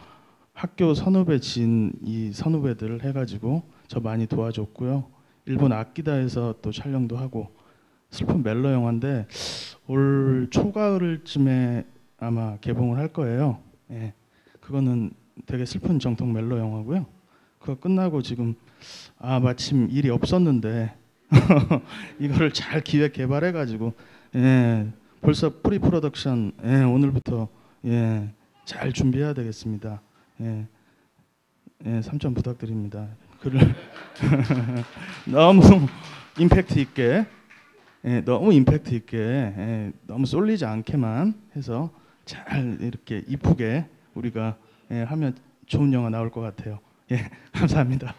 Speaker 2: 학교 선후배 진 이 선후배들 해가지고 저 많이 도와줬고요. 일본 아키다에서 또 촬영도 하고, 슬픈 멜로 영화인데 올 초가을쯤에 아마 개봉을 할 거예요. 그거는 되게 슬픈 정통 멜로 영화고요. 그거 끝나고 지금 마침 일이 없었는데 이거를 잘 기획 개발해가지고 벌써 프리 프로덕션 오늘부터 잘 준비해야 되겠습니다. 삼촌 부탁드립니다. 글을 너무 임팩트 있게, 너무 임팩트 있게, 너무 쏠리지 않게만 해서 잘 이렇게 이쁘게 우리가 하면 좋은 영화 나올 것 같아요. 감사합니다.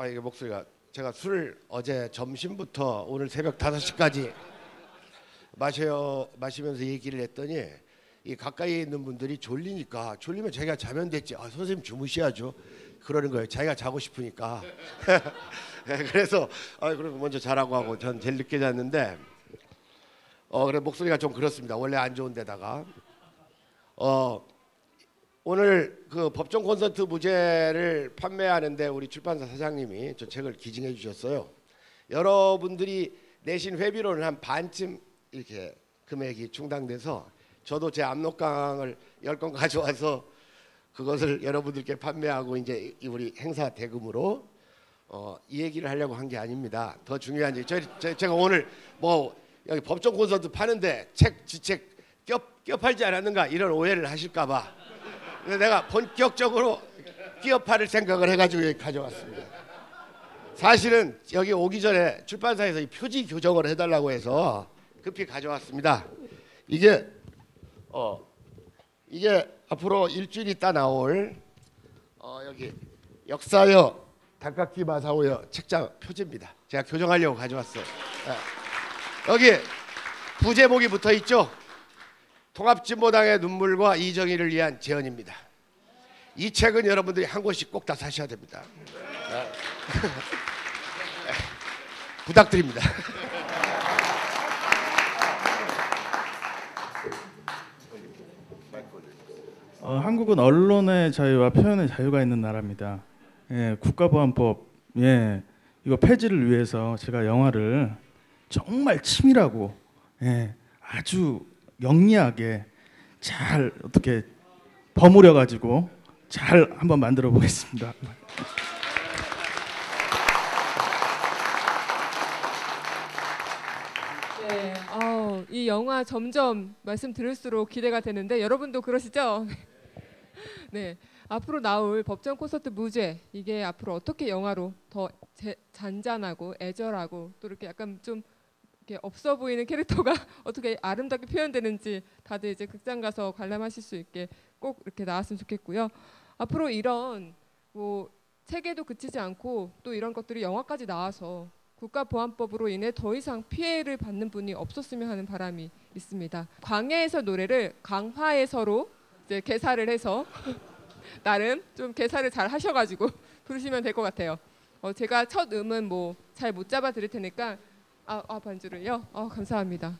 Speaker 8: 이게 목소리가, 제가 술을 어제 점심부터 오늘 새벽 5시까지 마시면서 얘기를 했더니 이 가까이 있는 분들이 졸리니까 졸리면 자기가 자면 됐지. 선생님 주무셔야죠. 그러는 거예요. 자기가 자고 싶으니까. 그래서 그럼 먼저 자라고 하고 전 제일 늦게 잤는데 그래 목소리가 좀 그렇습니다. 원래 안 좋은 데다가 오늘 그 법정 콘서트 무제를 판매하는데 우리 출판사 사장님이 저 책을 기증해 주셨어요. 여러분들이 내신 회비로는 한 반쯤 이렇게 금액이 충당돼서 저도 제 압록강을 10권 가져와서 그것을 여러분들께 판매하고 이제 우리 행사 대금으로 이 얘기를 하려고 한 게 아닙니다. 더 중요한 게 제가 오늘 뭐 여기 법정 콘서트 파는데 지책 껴 팔지 않았는가 이런 오해를 하실까봐 내가 본격적으로 끼어 팔을 생각을 해가지고 여기 가져왔습니다. 사실은 여기 오기 전에 출판사에서 이 표지 교정을 해달라고 해서 급히 가져왔습니다. 이게 앞으로 일주일 있다 나올 여기 역사여 단깎기 마사오여 책장 표지입니다. 제가 교정하려고 가져왔어요. 여기 부제목이 붙어 있죠. 통합진보당의 눈물과 이정희를 위한 재언입니다. 이 책은 여러분들이 한 권씩 꼭 다 사셔야 됩니다. 부탁드립니다.
Speaker 2: 한국은 언론의 자유와 표현의 자유가 있는 나라입니다. 예, 국가보안법 이거 폐지를 위해서 제가 영화를 정말 치밀하고 아주 영리하게 잘 어떻게 버무려 가지고 잘 한번 만들어 보겠습니다.
Speaker 1: 네, 이 영화 점점 말씀 들을수록 기대가 되는데 여러분도 그러시죠? 네, 앞으로 나올 법정 콘서트 무죄 이게 앞으로 어떻게 영화로 더 잔잔하고 애절하고 또 이렇게 약간 좀 이렇게 없어 보이는 캐릭터가 어떻게 아름답게 표현되는지 다들 이제 극장 가서 관람하실 수 있게 꼭 이렇게 나왔으면 좋겠고요. 앞으로 이런 뭐 책에도 그치지 않고 또 이런 것들이 영화까지 나와서 국가보안법으로 인해 더 이상 피해를 받는 분이 없었으면 하는 바람이 있습니다. 광야에서 노래를 강화에서로 이제 개사를 해서 나름 좀 개사를 잘 하셔가지고 부르시면 될 것 같아요. 제가 첫 음은 뭐 잘 못 잡아 드릴 테니까 반주를요. 감사합니다.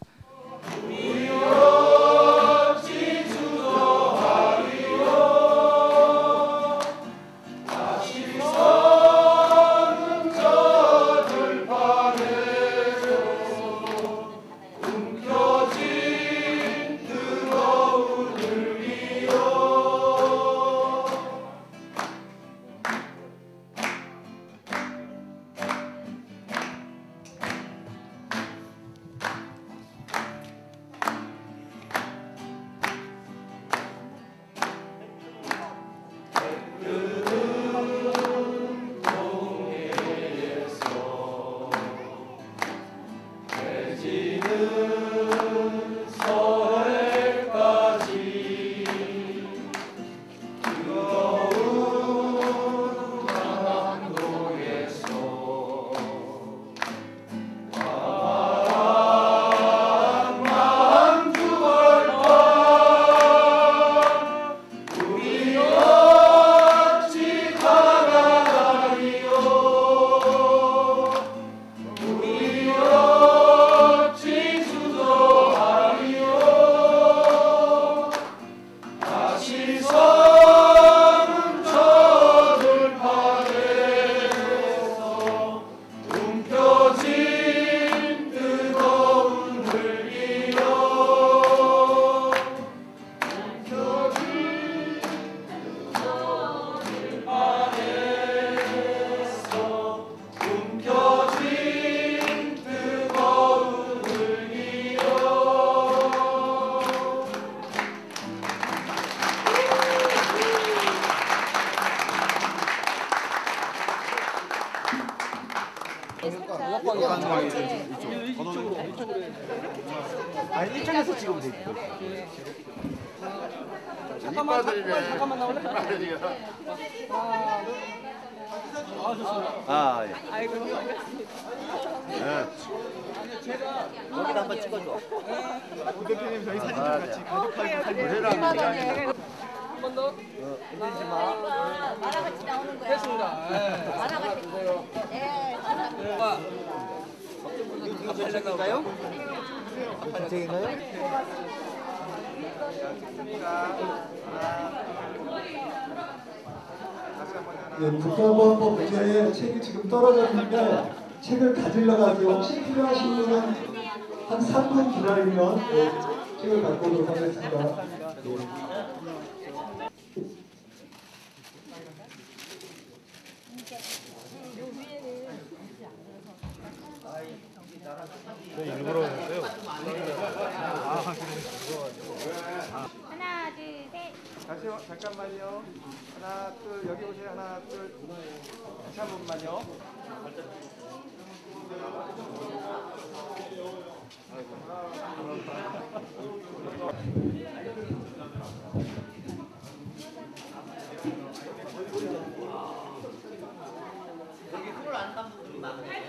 Speaker 8: 잠깐만 나올래?
Speaker 9: 아, 예.
Speaker 6: 아이고 반갑습니다.
Speaker 9: 여기다 한번 찍어줘.
Speaker 2: 대표님 저희 사진 좀 같이
Speaker 6: 그래요, 그래요.
Speaker 9: 그래라.
Speaker 1: 한번 더.
Speaker 9: 흔들지 마.
Speaker 10: 만화같이 나오는 거야. 됐습니다. 만화같이. 네.
Speaker 9: 저쪽인가요? 저쪽인가요?
Speaker 4: 예, 국가보안법 문제에 책이 지금 떨어졌는데 책을 가지러 가지고 혹시 필요하신 분은 한 3분 기다리면 책을 갖고 오도록 하겠습니다.
Speaker 2: 일부러 했어요.
Speaker 10: 하나, 둘, 셋.
Speaker 2: 다시 잠깐만요. 하나, 둘, 여기 오세요. 하나, 둘. 다시 한 번만요.
Speaker 9: 여기 손을 안 담는 분이 많아요.